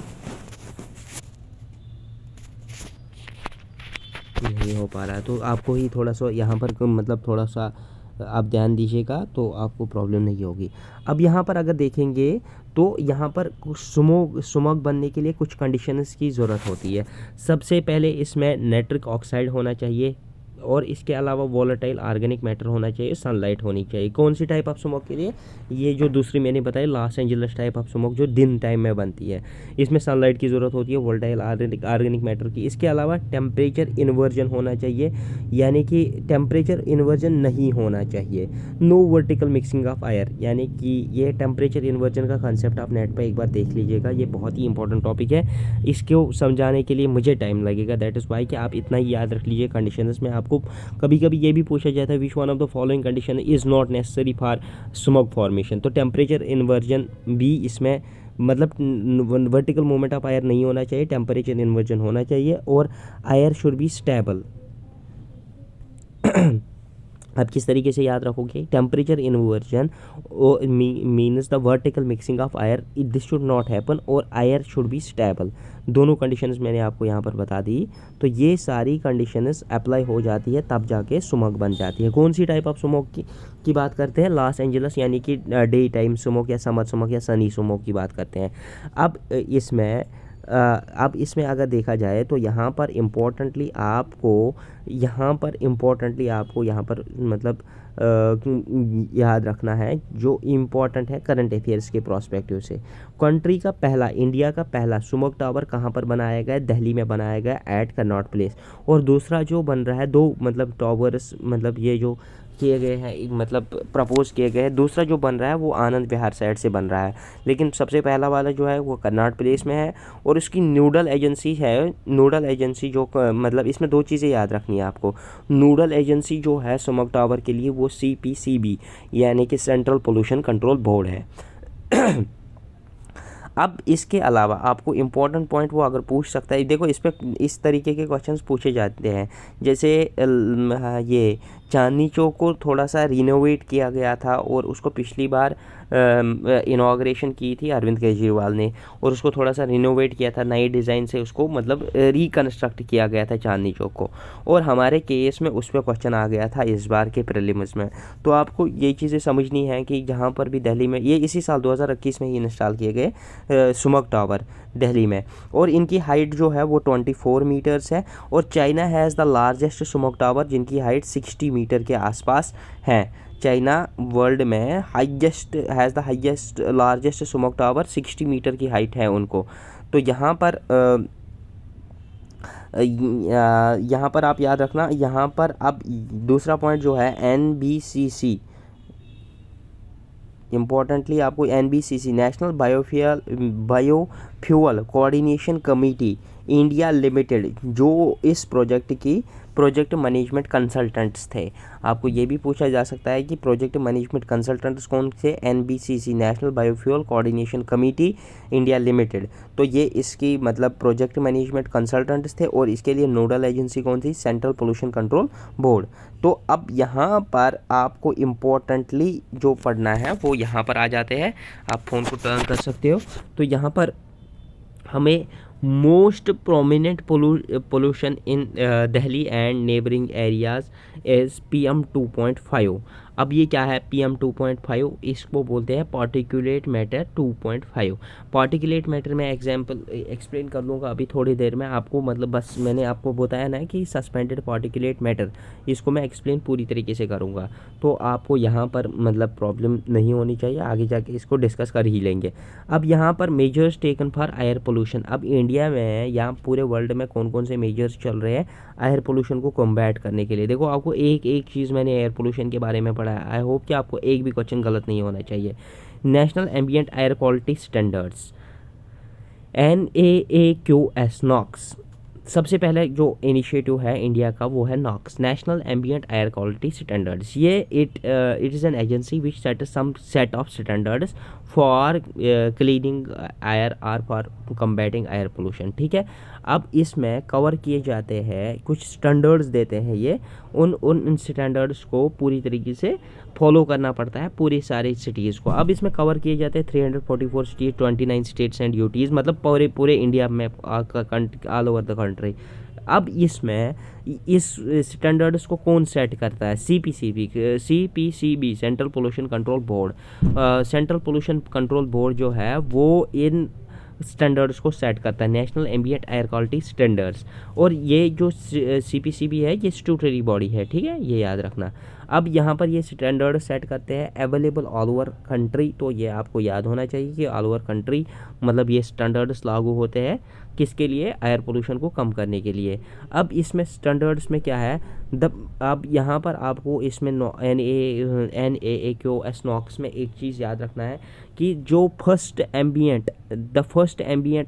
A: नहीं हो पा रहा है, तो आपको ही थोड़ा सा यहाँ पर मतलब थोड़ा सा आप ध्यान दीजिएगा तो आपको प्रॉब्लम नहीं होगी। अब यहाँ पर अगर देखेंगे तो यहाँ पर स्मोक बनने के लिए कुछ कंडीशंस की ज़रूरत होती है। सबसे पहले इसमें नाइट्रिक ऑक्साइड होना चाहिए, और इसके अलावा वोलेटाइल ऑर्गेनिक मैटर होना चाहिए, सनलाइट होनी चाहिए। कौन सी टाइप ऑफ स्मोक के लिए, ये जो दूसरी मैंने बताई loss Angeles type of smoke जो दिन टाइम में बनती है, इसमें सनलाइट की ज़रूरत होती है, वोलेटाइल ऑर्गेनिक मैटर की। इसके अलावा टेम्परेचर इन्वर्जन होना चाहिए, यानी कि टेम्परेचर इन्वर्जन नहीं होना चाहिए। No vertical mixing of air, यानी कि ये टेम्परेचर इन्वर्जन का कंसेप्ट आप नेट पर एक बार देख लीजिएगा, ये बहुत ही इंपॉर्टेंट टॉपिक है, इसको समझाने के लिए मुझे टाइम लगेगा, दैट इज़ वाई कि आप इतना ही याद रख लीजिए। कंडीशंस में आपको कभी कभी ये भी पूछा जाता है, विच one of the following condition is not necessary for smoke formation, तो टेम्परेचर इन्वर्जन भी इसमें मतलब वर्टिकल मूवमेंट ऑफ एयर नहीं होना चाहिए, टेम्परेचर इन्वर्जन होना चाहिए, और एयर शुड बी स्टेबल। आप किस तरीके से याद रखोगे, temperature inversion means the vertical mixing of air, this should not happen, और एयर शुड बी स्टेबल। दोनों कंडीशंस मैंने आपको यहाँ पर बता दी, तो ये सारी कंडीशंस अप्लाई हो जाती है तब जाके स्मोक बन जाती है। कौन सी टाइप ऑफ स्मोक की बात करते हैं, लॉस एंजल्स यानी कि डे टाइम स्मोक या समर स्मोक या सनी स्मोक की बात करते हैं। अब इसमें अगर देखा जाए तो यहाँ पर इम्पोर्टेंटली आपको यहाँ पर मतलब याद रखना है जो इम्पोर्टेंट है करंट अफेयर्स के प्रोस्पेक्टिव से। कंट्री का पहला, इंडिया का पहला स्मोक टावर कहाँ पर बनाया गया, दिल्ली में बनाया गया एट कनॉट प्लेस। और दूसरा जो बन रहा है, दो मतलब टावर्स मतलब ये जो किए गए हैं मतलब प्रपोज किए गए हैं, दूसरा जो बन रहा है वो आनंद विहार साइड से बन रहा है, लेकिन सबसे पहला वाला जो है वो कन्नाट प्लेस में है। और उसकी नोडल एजेंसी जो मतलब इसमें दो चीज़ें याद रखनी है आपको। नोडल एजेंसी जो है स्मोक टावर के लिए वो CPCB यानी कि सेंट्रल पोल्यूशन कंट्रोल बोर्ड है। अब इसके अलावा आपको इम्पोर्टेंट पॉइंट वो अगर पूछ सकता है, देखो इस पर इस तरीके के क्वेश्चंस पूछे जाते हैं, जैसे ये चांदनी चौक को थोड़ा सा रिनोवेट किया गया था, और उसको पिछली बार इनाग्रेशन की थी अरविंद केजरीवाल ने, और उसको थोड़ा सा रिनोवेट किया था, नए डिज़ाइन से उसको मतलब रिकन्स्ट्रक्ट किया गया था चांदनी चौक को, और हमारे केस में उस पर क्वेश्चन आ गया था इस बार के प्रीलिम्स में। तो आपको ये चीज़ें समझनी है कि जहाँ पर भी दिल्ली में, ये इसी साल 2021 में ही इंस्टॉल किए गए स्मोक टावर दिल्ली में, और इनकी हाइट जो है वो 24 मीटर्स है। और China has the largest smoke tower जिनकी हाइट 60 मीटर के आसपास है। चाइना वर्ल्ड में has the highest largest smoke tower, 60 meter की हाइट है उनको। तो यहाँ पर आप याद रखना, यहाँ पर अब दूसरा पॉइंट जो है NBCC, इम्पोर्टेंटली आपको NBCC national biofuel coordination committee, India limited जो इस प्रोजेक्ट की प्रोजेक्ट मैनेजमेंट कंसल्टेंट्स थे। आपको ये भी पूछा जा सकता है कि प्रोजेक्ट मैनेजमेंट कंसल्टेंट्स कौन थे? NBCC, national biofuel coordination committee India limited. तो ये इसकी मतलब प्रोजेक्ट मैनेजमेंट कंसल्टेंट्स थे और इसके लिए नोडल एजेंसी कौन थी? Central pollution control board. तो अब यहाँ पर आपको इम्पोर्टेंटली जो पढ़ना है वो यहाँ पर आ जाते हैं। आप फ़ोन को टर्न कर सकते हो। तो यहाँ पर हमें most prominent pollution in Delhi and neighbouring areas is PM 2.5। अब ये क्या है PM 2.5? इसको बोलते हैं पार्टिकुलेट मैटर 2.5। पार्टिकुलेट मैटर में एग्जांपल एक्सप्लेन कर लूँगा अभी थोड़ी देर में आपको, मतलब बस मैंने आपको बताया ना कि सस्पेंडेड पार्टिकुलेट मैटर, इसको मैं एक्सप्लेन पूरी तरीके से करूँगा, तो आपको यहाँ पर मतलब प्रॉब्लम नहीं होनी चाहिए। आगे जाके इसको डिस्कस कर ही लेंगे। अब यहाँ पर measures taken for air pollution. अब इंडिया में या पूरे वर्ल्ड में कौन कौन से मेजर्स चल रहे हैं एयर पोल्यूशन को कॉम्बैट करने के लिए? देखो आपको एक एक चीज़ मैंने एयर पोल्यूशन के बारे में पढ़ा है। आई होप कि आपको एक भी क्वेश्चन गलत नहीं होना चाहिए। National ambient air quality standards NAAQS NAAQS. सबसे पहले जो इनिशिएटिव है इंडिया का वो है NAAQS, national ambient air quality standards. ये it is an agency which set some set of standards for cleaning air or for combatting air pollution. ठीक है, अब इसमें कवर किए जाते हैं, कुछ स्टैंडर्ड्स देते हैं ये, उन स्टैंडर्ड्स को पूरी तरीके से फॉलो करना पड़ता है पूरी सारी सिटीज़ को। अब इसमें कवर किए जाते हैं 344 सिटीज़, 29 स्टेट्स एंड यूटीज़, मतलब पूरे इंडिया में ऑल ओवर द कंट्री। अब इसमें इस स्टैंडर्ड्स को कौन सेट करता है? CPCB central pollution control board. Central pollution control board जो है वो इन स्टैंडर्ड्स को सेट करता है, national ambient air quality standards. और ये जो CPCB है ये स्टैट्यूटरी बॉडी है, ठीक है, ये याद रखना। अब यहाँ पर ये स्टैंडर्ड सेट करते हैं अवेलेबल ऑल ओवर कंट्री, तो ये आपको याद होना चाहिए कि ऑल ओवर कंट्री मतलब ये स्टैंडर्ड्स लागू होते हैं किसके लिए? एयर पोल्यूशन को कम करने के लिए। अब इसमें स्टैंडर्ड्स में क्या है? अब यहाँ पर आपको इसमें NAAQS नॉक्स में एक चीज़ याद रखना है कि जो first ambient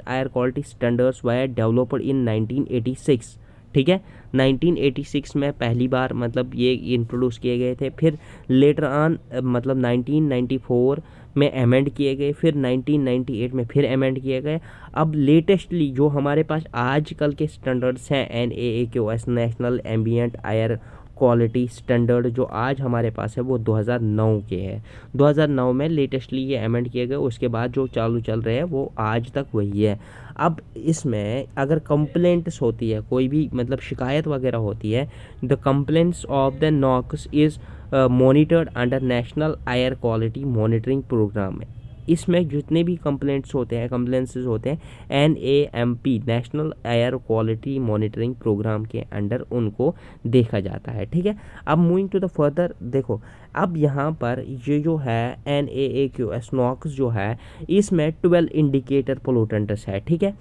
A: air quality standards were developed in 1986। ठीक है, 1986 में पहली बार मतलब ये इंट्रोड्यूस किए गए थे, फिर लेटर ऑन मतलब 1994 में अमेंड किए गए, फिर 1998 में फिर अमेंड किए गए। अब लेटेस्टली जो हमारे पास आजकल के स्टैंडर्ड्स हैं NAAQS national ambient air quality standard जो आज हमारे पास है वो 2009 के हैं। 2009 में लेटेस्टली ये अमेंड किए गए, उसके बाद जो चालू चल रहे हैं वो आज तक वही है। अब इसमें अगर कंप्लेंट्स होती है, कोई भी मतलब शिकायत वगैरह होती है, the complaints of the NOx is monitored under national air quality monitoring programme. इसमें जितने भी कंप्लेंट्स होते हैं NAMP national air quality monitoring programme के अंडर उनको देखा जाता है। ठीक है, अब मूविंग टू द फर्दर देखो, अब यहाँ पर ये जो है NAAQS नॉक्स जो है इसमें 12 इंडिकेटर पोल्यूटेंट्स है। ठीक है,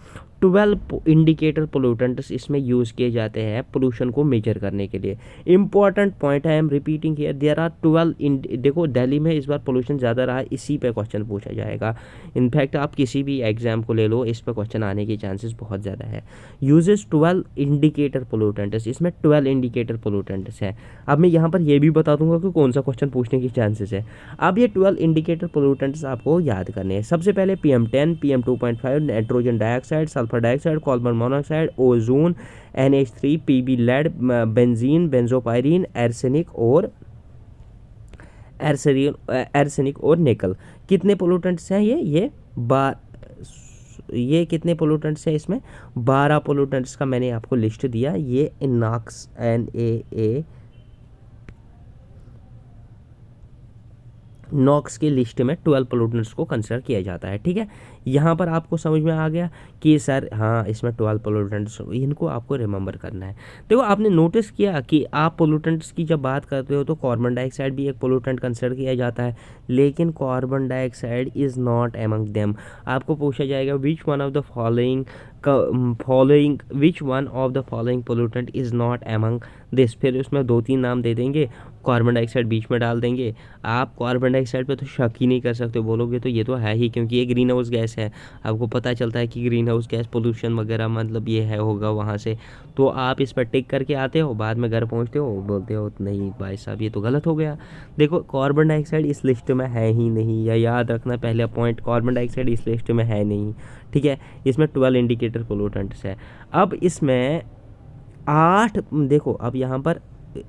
A: 12 इंडिकेटर पोल्यूटेंट्स इसमें यूज़ किए जाते हैं पोल्यूशन को मेजर करने के लिए। इंपॉर्टेंट पॉइंट है, I am repeating here, there are 12 देखो दिल्ली में इस बार पोल्यूशन ज़्यादा रहा, इसी पे क्वेश्चन पूछा जाएगा। इनफैक्ट आप किसी भी एग्जाम को ले लो, इस पर क्वेश्चन आने के चांसेस बहुत ज़्यादा है। यूजेस 12 इंडिकेटर पोल्यूटेंट्स, इसमें 12 इंडिकेटर पोल्यूटेंट्स है। अब मैं यहाँ पर ये भी बता दूंगा कि कौन सा क्वेश्चन पूछने की चांसेस है। अब ये 12 इंडिकेटर पोल्यूटेंट्स आपको याद करने हैं। सबसे पहले PM10, PM 2.5, nitrogen dioxide, sulphur dioxide, carbon monoxide, ozone, NH3, PB lead, benzene, benzopyrene, arsenic और निकल। कितने पोल्यूटेंट्स हैं ये कितने पोल्यूटेंट्स हैं? इसमें 12 पोल्यूटेंट्स का मैंने आपको लिस्ट दिया। ये नॉक्स नॉक्स की लिस्ट में 12 पोल्यूटेंट्स को कंसिडर किया जाता है। ठीक है, यहाँ पर आपको समझ में आ गया कि सर हाँ इसमें 12 पोल्यूटेंट्स, इनको आपको रिमेंबर करना है। देखो आपने नोटिस किया कि आप पोल्यूटेंट्स की जब बात करते हो तो कार्बन डाइऑक्साइड भी एक पोल्यूटेंट कंसिडर किया जाता है, लेकिन carbon dioxide is not among them. आपको पूछा जाएगा which one of the following pollutant is not among this, फिर उसमें 2-3 नाम दे देंगे। कार्बन डाइऑक्साइड बीच में डाल देंगे। आप कार्बन डाइऑक्साइड पे तो शक ही नहीं कर सकते, बोलोगे तो ये तो है ही, क्योंकि ये ग्रीन हाउस गैस है। आपको पता चलता है कि ग्रीन हाउस गैस पोल्यूशन वगैरह मतलब ये है होगा वहाँ से, तो आप इस पर टिक करके आते हो, बाद में घर पहुँचते हो बोलते हो नहीं भाई साहब ये तो गलत हो गया। देखो कार्बन डाइऑक्साइड इस लिस्ट में है ही नहीं, या याद रखना पहले पॉइंट, कार्बन डाइऑक्साइड इस लिस्ट में है नहीं, ठीक है। इसमें 12 इंडिकेटर पोल्यूटेंट्स है। अब इसमें 8 देखो, अब यहाँ पर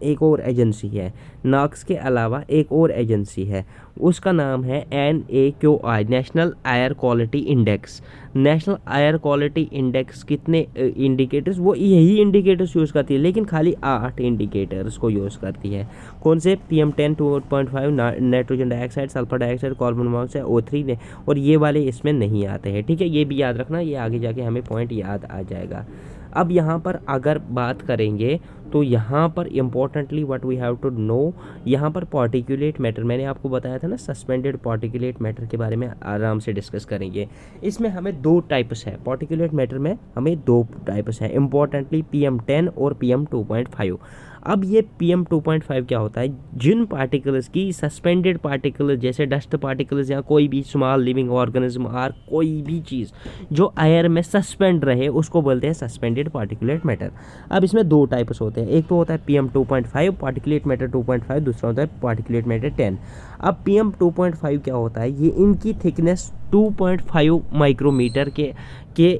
A: एक और एजेंसी है, नॉक्स के अलावा एक और एजेंसी है, उसका नाम है NAQI, national air quality index. National air quality index कितने इंडिकेटर्स, वो यही इंडिकेटर्स यूज़ करती है, लेकिन खाली 8 इंडिकेटर्स को यूज़ करती है। कौन से? PM10 2.5, nitrogen dioxide, sulphur dioxide, carbon monoxide, O3 ने, और ये वाले इसमें नहीं आते हैं, ठीक है। ये भी याद रखना, ये आगे जाके हमें पॉइंट याद आ जाएगा। अब यहाँ पर अगर बात करेंगे तो यहाँ पर importantly what we have to know, यहाँ पर पार्टिकुलेट मैटर, मैंने आपको बताया था ना सस्पेंडेड पार्टिकुलेट मैटर के बारे में आराम से डिस्कस करेंगे। इसमें हमें 2 टाइप्स है, पार्टिकुलेट मैटर में हमें 2 टाइप्स है इम्पोर्टेंटली, PM10 और PM2.5। अब ये PM2.5 क्या होता है? जिन पार्टिकल्स की सस्पेंडेड पार्टिकल्स जैसे डस्ट पार्टिकल्स या कोई भी स्मॉल लिविंग ऑर्गेनिज्म और कोई भी चीज़ जो एयर में सस्पेंड रहे उसको बोलते हैं सस्पेंडेड पार्टिकुलेट मैटर। अब इसमें 2 टाइप्स होते हैं, एक तो होता है PM2.5 पार्टिकुलेट मैटर 2.5, दूसरा होता है पार्टिकुलेट मैटर 10। अब PM2.5 क्या होता है? ये इनकी थिकनेस 2.5 माइक्रोमीटर के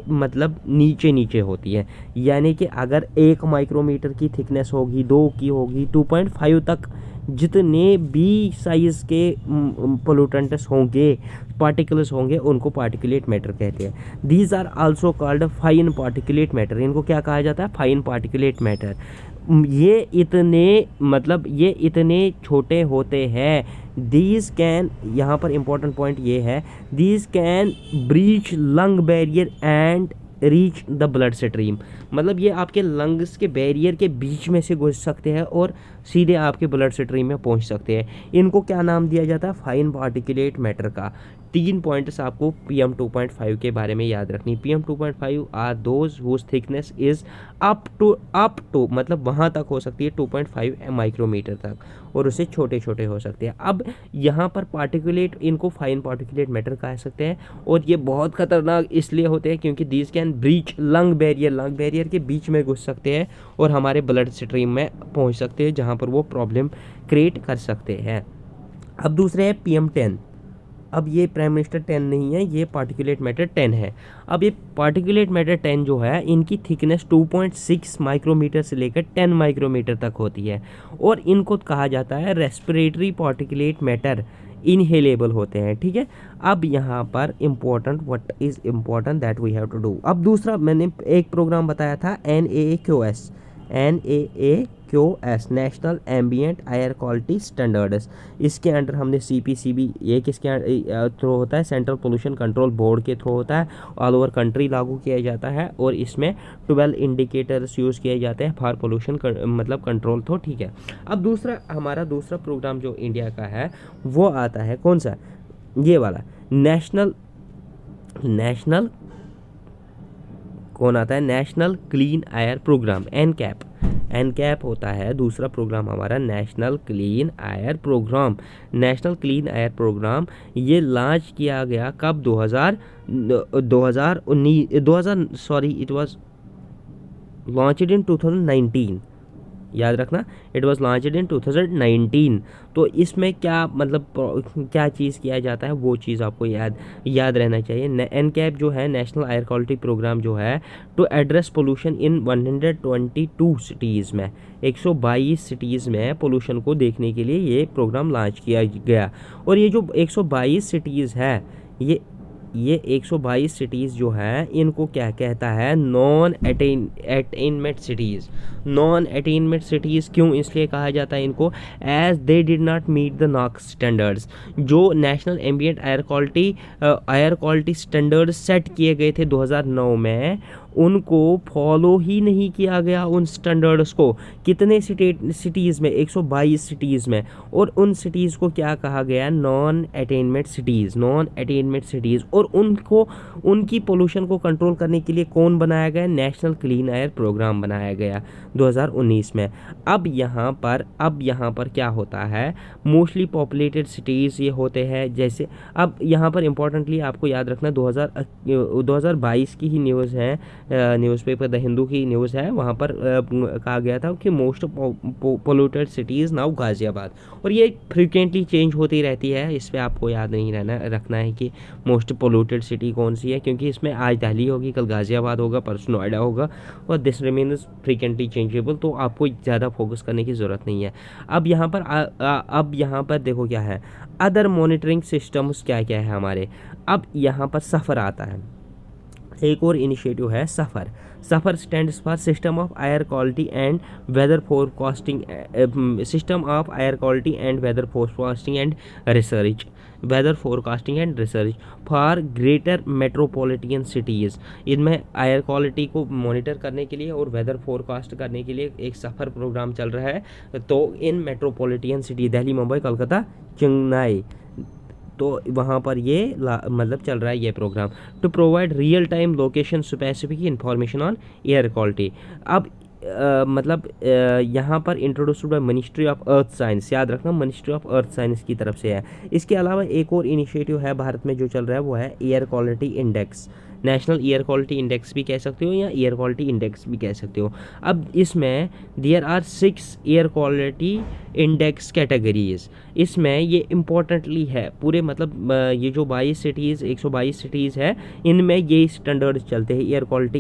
A: मतलब नीचे होती है, यानी कि अगर 1 माइक्रोमीटर की थिकनेस होगी, 2 की होगी, 2.5 तक जितने भी साइज़ के पोल्यूटेंट्स होंगे, पार्टिकल्स होंगे, उनको पार्टिकुलेट मैटर कहते हैं। These are also called fine particulate matter, इनको क्या कहा जाता है? Fine particulate matter. ये इतने छोटे होते हैं, दीज कैन, यहाँ पर इंपॉर्टेंट पॉइंट ये है, these can breach lung barrier and reach the blood stream, मतलब ये आपके लंग्स के बैरियर के बीच में से घुस सकते हैं और सीधे आपके ब्लड स्ट्रीम में पहुंच सकते हैं। इनको क्या नाम दिया जाता है? फाइन पार्टिकुलेट मैटर का। 3 पॉइंट्स आपको PM2.5 के बारे में याद रखनी। PM2.5 are those whose thickness is up to मतलब वहाँ तक हो सकती है 2.5 माइक्रोमीटर तक, और उससे छोटे छोटे हो सकते हैं। अब यहाँ पर पार्टिकुलेट, इनको फाइन पार्टिकुलेट मैटर कह सकते हैं, और ये बहुत खतरनाक इसलिए होते हैं क्योंकि these can breach lung barrier के बीच में घुस सकते हैं और हमारे ब्लड स्ट्रीम में पहुँच सकते हैं, जहाँ पर वो प्रॉब्लम क्रिएट कर सकते हैं। अब दूसरे है PM10। अब ये प्राइम मिनिस्टर 10 नहीं है, ये पार्टिकुलेट मैटर 10 है। अब ये पार्टिकुलेट मैटर 10 जो है, इनकी थिकनेस 2.6 माइक्रोमीटर से लेकर 10 माइक्रोमीटर तक होती है, और इनको कहा जाता है रेस्पिरेटरी पार्टिकुलेट मैटर, इनहेलेबल होते हैं, ठीक है। अब यहाँ पर important, what is important that we have to do. अब दूसरा मैंने एक प्रोग्राम बताया था NAQS, national ambient air quality standards. इसके अंडर हमने CPCB, ये किसके थ्रू होता है? सेंट्रल पोल्यूशन कंट्रोल बोर्ड के थ्रू होता है, ऑल ओवर कंट्री लागू किया जाता है, और इसमें 12 इंडिकेटर्स यूज़ किए जाते हैं फॉर पोल्यूशन मतलब कंट्रोल, तो ठीक है। अब हमारा दूसरा प्रोग्राम जो इंडिया का है वो आता है कौन सा? ये वाला नेशनल कौन आता है? National clean air programme, NCAP होता है दूसरा प्रोग्राम हमारा, national clean air programme. National clean air programme ये लॉन्च किया गया कब? 2019, इट वाज लॉन्च्ड इन 2019, याद रखना, इट वाज लॉन्च्ड इन 2019। तो इसमें क्या मतलब क्या चीज़ किया जाता है, वो चीज़ आपको याद रहना चाहिए। NCAP जो है, नेशनल एयर क्वालिटी प्रोग्राम जो है, to address pollution in 122 cities में, 122 सिटीज़ में पोल्यूशन को देखने के लिए ये प्रोग्राम लॉन्च किया गया। और ये जो 122 सिटीज़ है, ये 122 सिटीज़ जो है, इनको क्या कहता है? Non attainment cities. Non attainment cities क्यों इसलिए कहा जाता है इनको? As they did not meet the NAAQS standards, जो national ambient air quality standard set किए गए थे 2009 में, उनको फॉलो ही नहीं किया गया उन स्टैंडर्ड्स को। कितने सिटीज़ में, 122 सिटीज़ में, और उन सिटीज़ को क्या कहा गया, non attainment cities, non attainment cities. और उनको, उनकी पोल्यूशन को कंट्रोल करने के लिए कौन बनाया गया, नेशनल क्लीन एयर प्रोग्राम बनाया गया 2019 में। अब यहाँ पर क्या होता है, मोस्टली पॉपुलेटेड सिटीज़ ये होते हैं, जैसे अब यहाँ पर इम्पोर्टेंटली आपको याद रखना 2022 की ही न्यूज़ है, न्यूज़पेपर द हिंदू की न्यूज़ है, वहाँ पर कहा गया था कि most polluted cities now Ghaziabad. और ये फ्रिक्वेंटली चेंज होती रहती है, इस पर आपको याद नहीं रखना है कि मोस्ट पोल्यूटेड सिटी कौन सी है, क्योंकि इसमें आज दिल्ली होगी, कल गाज़ियाबाद होगा, परसों नोएडा होगा, और दिस रिमेन्स फ्रिक्वेंटली चेंजेबल, तो आपको ज़्यादा फोकस करने की ज़रूरत नहीं है। अब यहाँ पर देखो क्या है, अदर मॉनिटरिंग सिस्टम्स क्या क्या है हमारे। अब यहाँ पर सफ़र आता है, एक और इनिशिएटिव है SAFAR stands for system of air quality and weather forecasting, system of air quality and weather forecasting and research, weather forecasting and research for greater metropolitan cities. इनमें एयर क्वालिटी को मॉनिटर करने के लिए और weather forecast करने के लिए एक सफ़र प्रोग्राम चल रहा है, तो इन मेट्रोपॉलिटन सिटी दिल्ली, मुंबई, कोलकाता, चेन्नई, तो वहाँ पर ये मतलब चल रहा है ये programme, to provide real time location specific information on air quality. अब यहाँ पर introduced by ministry of earth science, याद रखना मिनिस्ट्री ऑफ अर्थ साइंस की तरफ से है। इसके अलावा एक और इनिशिएटिव है भारत में जो चल रहा है, वो है air quality index, national air quality index भी कह सकते हो या एयर क्वालिटी इंडेक्स भी कह सकते हो। अब इसमें there are 6 air quality index categories. इसमें ये इम्पोर्टेंटली है पूरे, मतलब ये जो 122 सिटीज़ है, इनमें ये स्टैंडर्ड्स चलते हैं एयर क्वालिटी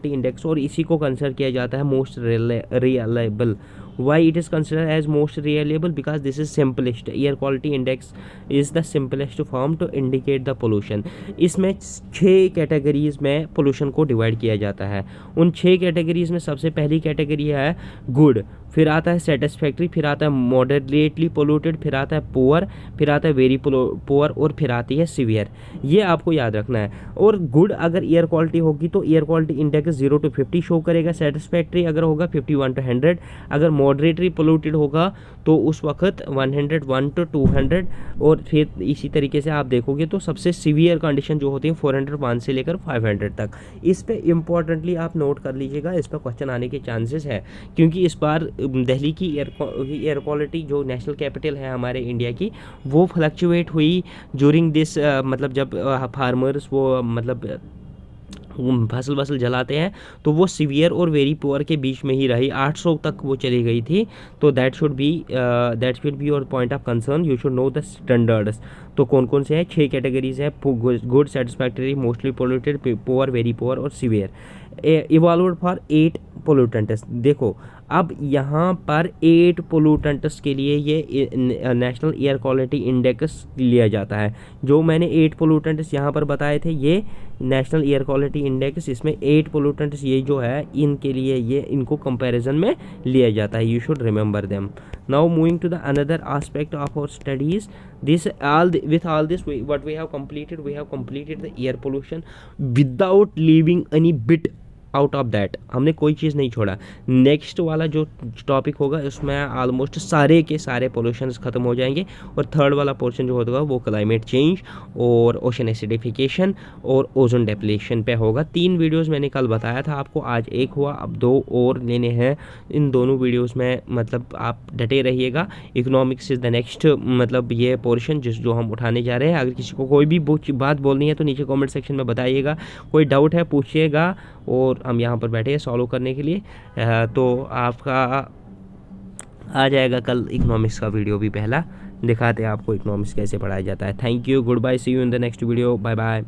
A: इंडेक्स, और इसी को कंसिडर किया जाता है most reliable. Why it is considered as most reliable? Because this is simplest. Air quality index is the simplest form to indicate the pollution. इसमें 6 कैटेगरीज में पोल्यूशन को डिवाइड किया जाता है। उन 6 कैटेगरीज में सबसे पहली कैटेगरी है गुड, फिर आता है सेटिस्फैक्ट्री, फिर आता है मॉडरेटली पोल्यूटेड, फिर आता है पुअर, फिर आता है वेरी पुअर, और फिर आती है सीवियर। ये आपको याद रखना है। और गुड अगर एयर क्वालिटी होगी तो air quality index 0 to 50 show करेगा, सेटिस्फैक्ट्री अगर होगा 51 to 100, अगर मॉडरेटली पोल्यूटेड होगा तो उस वक्त 101 to 200, और फिर इसी तरीके से आप देखोगे तो सबसे सीवियर कंडीशन जो होती है 401 से लेकर 500 तक। इस पे इम्पोर्टेंटली आप नोट कर लीजिएगा, इस पर क्वेश्चन आने के चांसेस है, क्योंकि इस बार दिल्ली की एयर क्वालिटी जो नेशनल कैपिटल है हमारे इंडिया की, वो फ्लक्चुएट हुई ज्यूरिंग दिस, मतलब जब फार्मर्स वो मतलब फसल जलाते हैं तो वो सीवियर और वेरी पुअर के बीच में ही रही, 800 तक वो चली गई थी। तो that should be your point of concern, you should know the standards. तो कौन कौन से हैं, 6 कैटेगरीज हैं, good, satisfactory, mostly polluted, poor, very poor और सीवियर। Evolved for 8 pollutants. देखो अब यहाँ पर 8 पोल्यूटेंट्स के लिए ये नेशनल एयर क्वालिटी इंडेक्स लिया जाता है। जो मैंने 8 पोल्यूटेंट्स यहाँ पर बताए थे, ये नेशनल एयर क्वालिटी इंडेक्स, इसमें 8 पोल्यूटेंट्स ये जो है इनके लिए ये इनको कंपैरिजन में लिया जाता है। You should remember them. Now moving to the another aspect of our studies, with all this what we have completed the air pollution without leaving any bit out of that, हमने कोई चीज़ नहीं छोड़ा। Next वाला जो topic होगा उसमें almost सारे के सारे पोल्यूशंस ख़त्म हो जाएंगे, और थर्ड वाला पोर्शन जो होगा वो क्लाइमेट चेंज और ओशन एसिडिफिकेशन और ओजोन डेप्लीशन पे होगा। 3 वीडियोस मैंने कल बताया था आपको, आज एक हुआ, अब 2 और लेने हैं। इन दोनों वीडियोस में मतलब आप डटे रहिएगा। इकोनॉमिक्स इज़ द नेक्स्ट मतलब ये पोर्शन जो हम उठाने जा रहे हैं। अगर किसी को कोई भी बात बोलनी है तो नीचे कॉमेंट सेक्शन में बताइएगा, कोई डाउट है पूछिएगा, और हम यहाँ पर बैठे हैं सॉल्व करने के लिए। तो आपका आ जाएगा कल इकोनॉमिक्स का वीडियो भी पहला, दिखाते हैं आपको इकोनॉमिक्स कैसे पढ़ाया जाता है। Thank you, goodbye, see you in the next video, bye bye.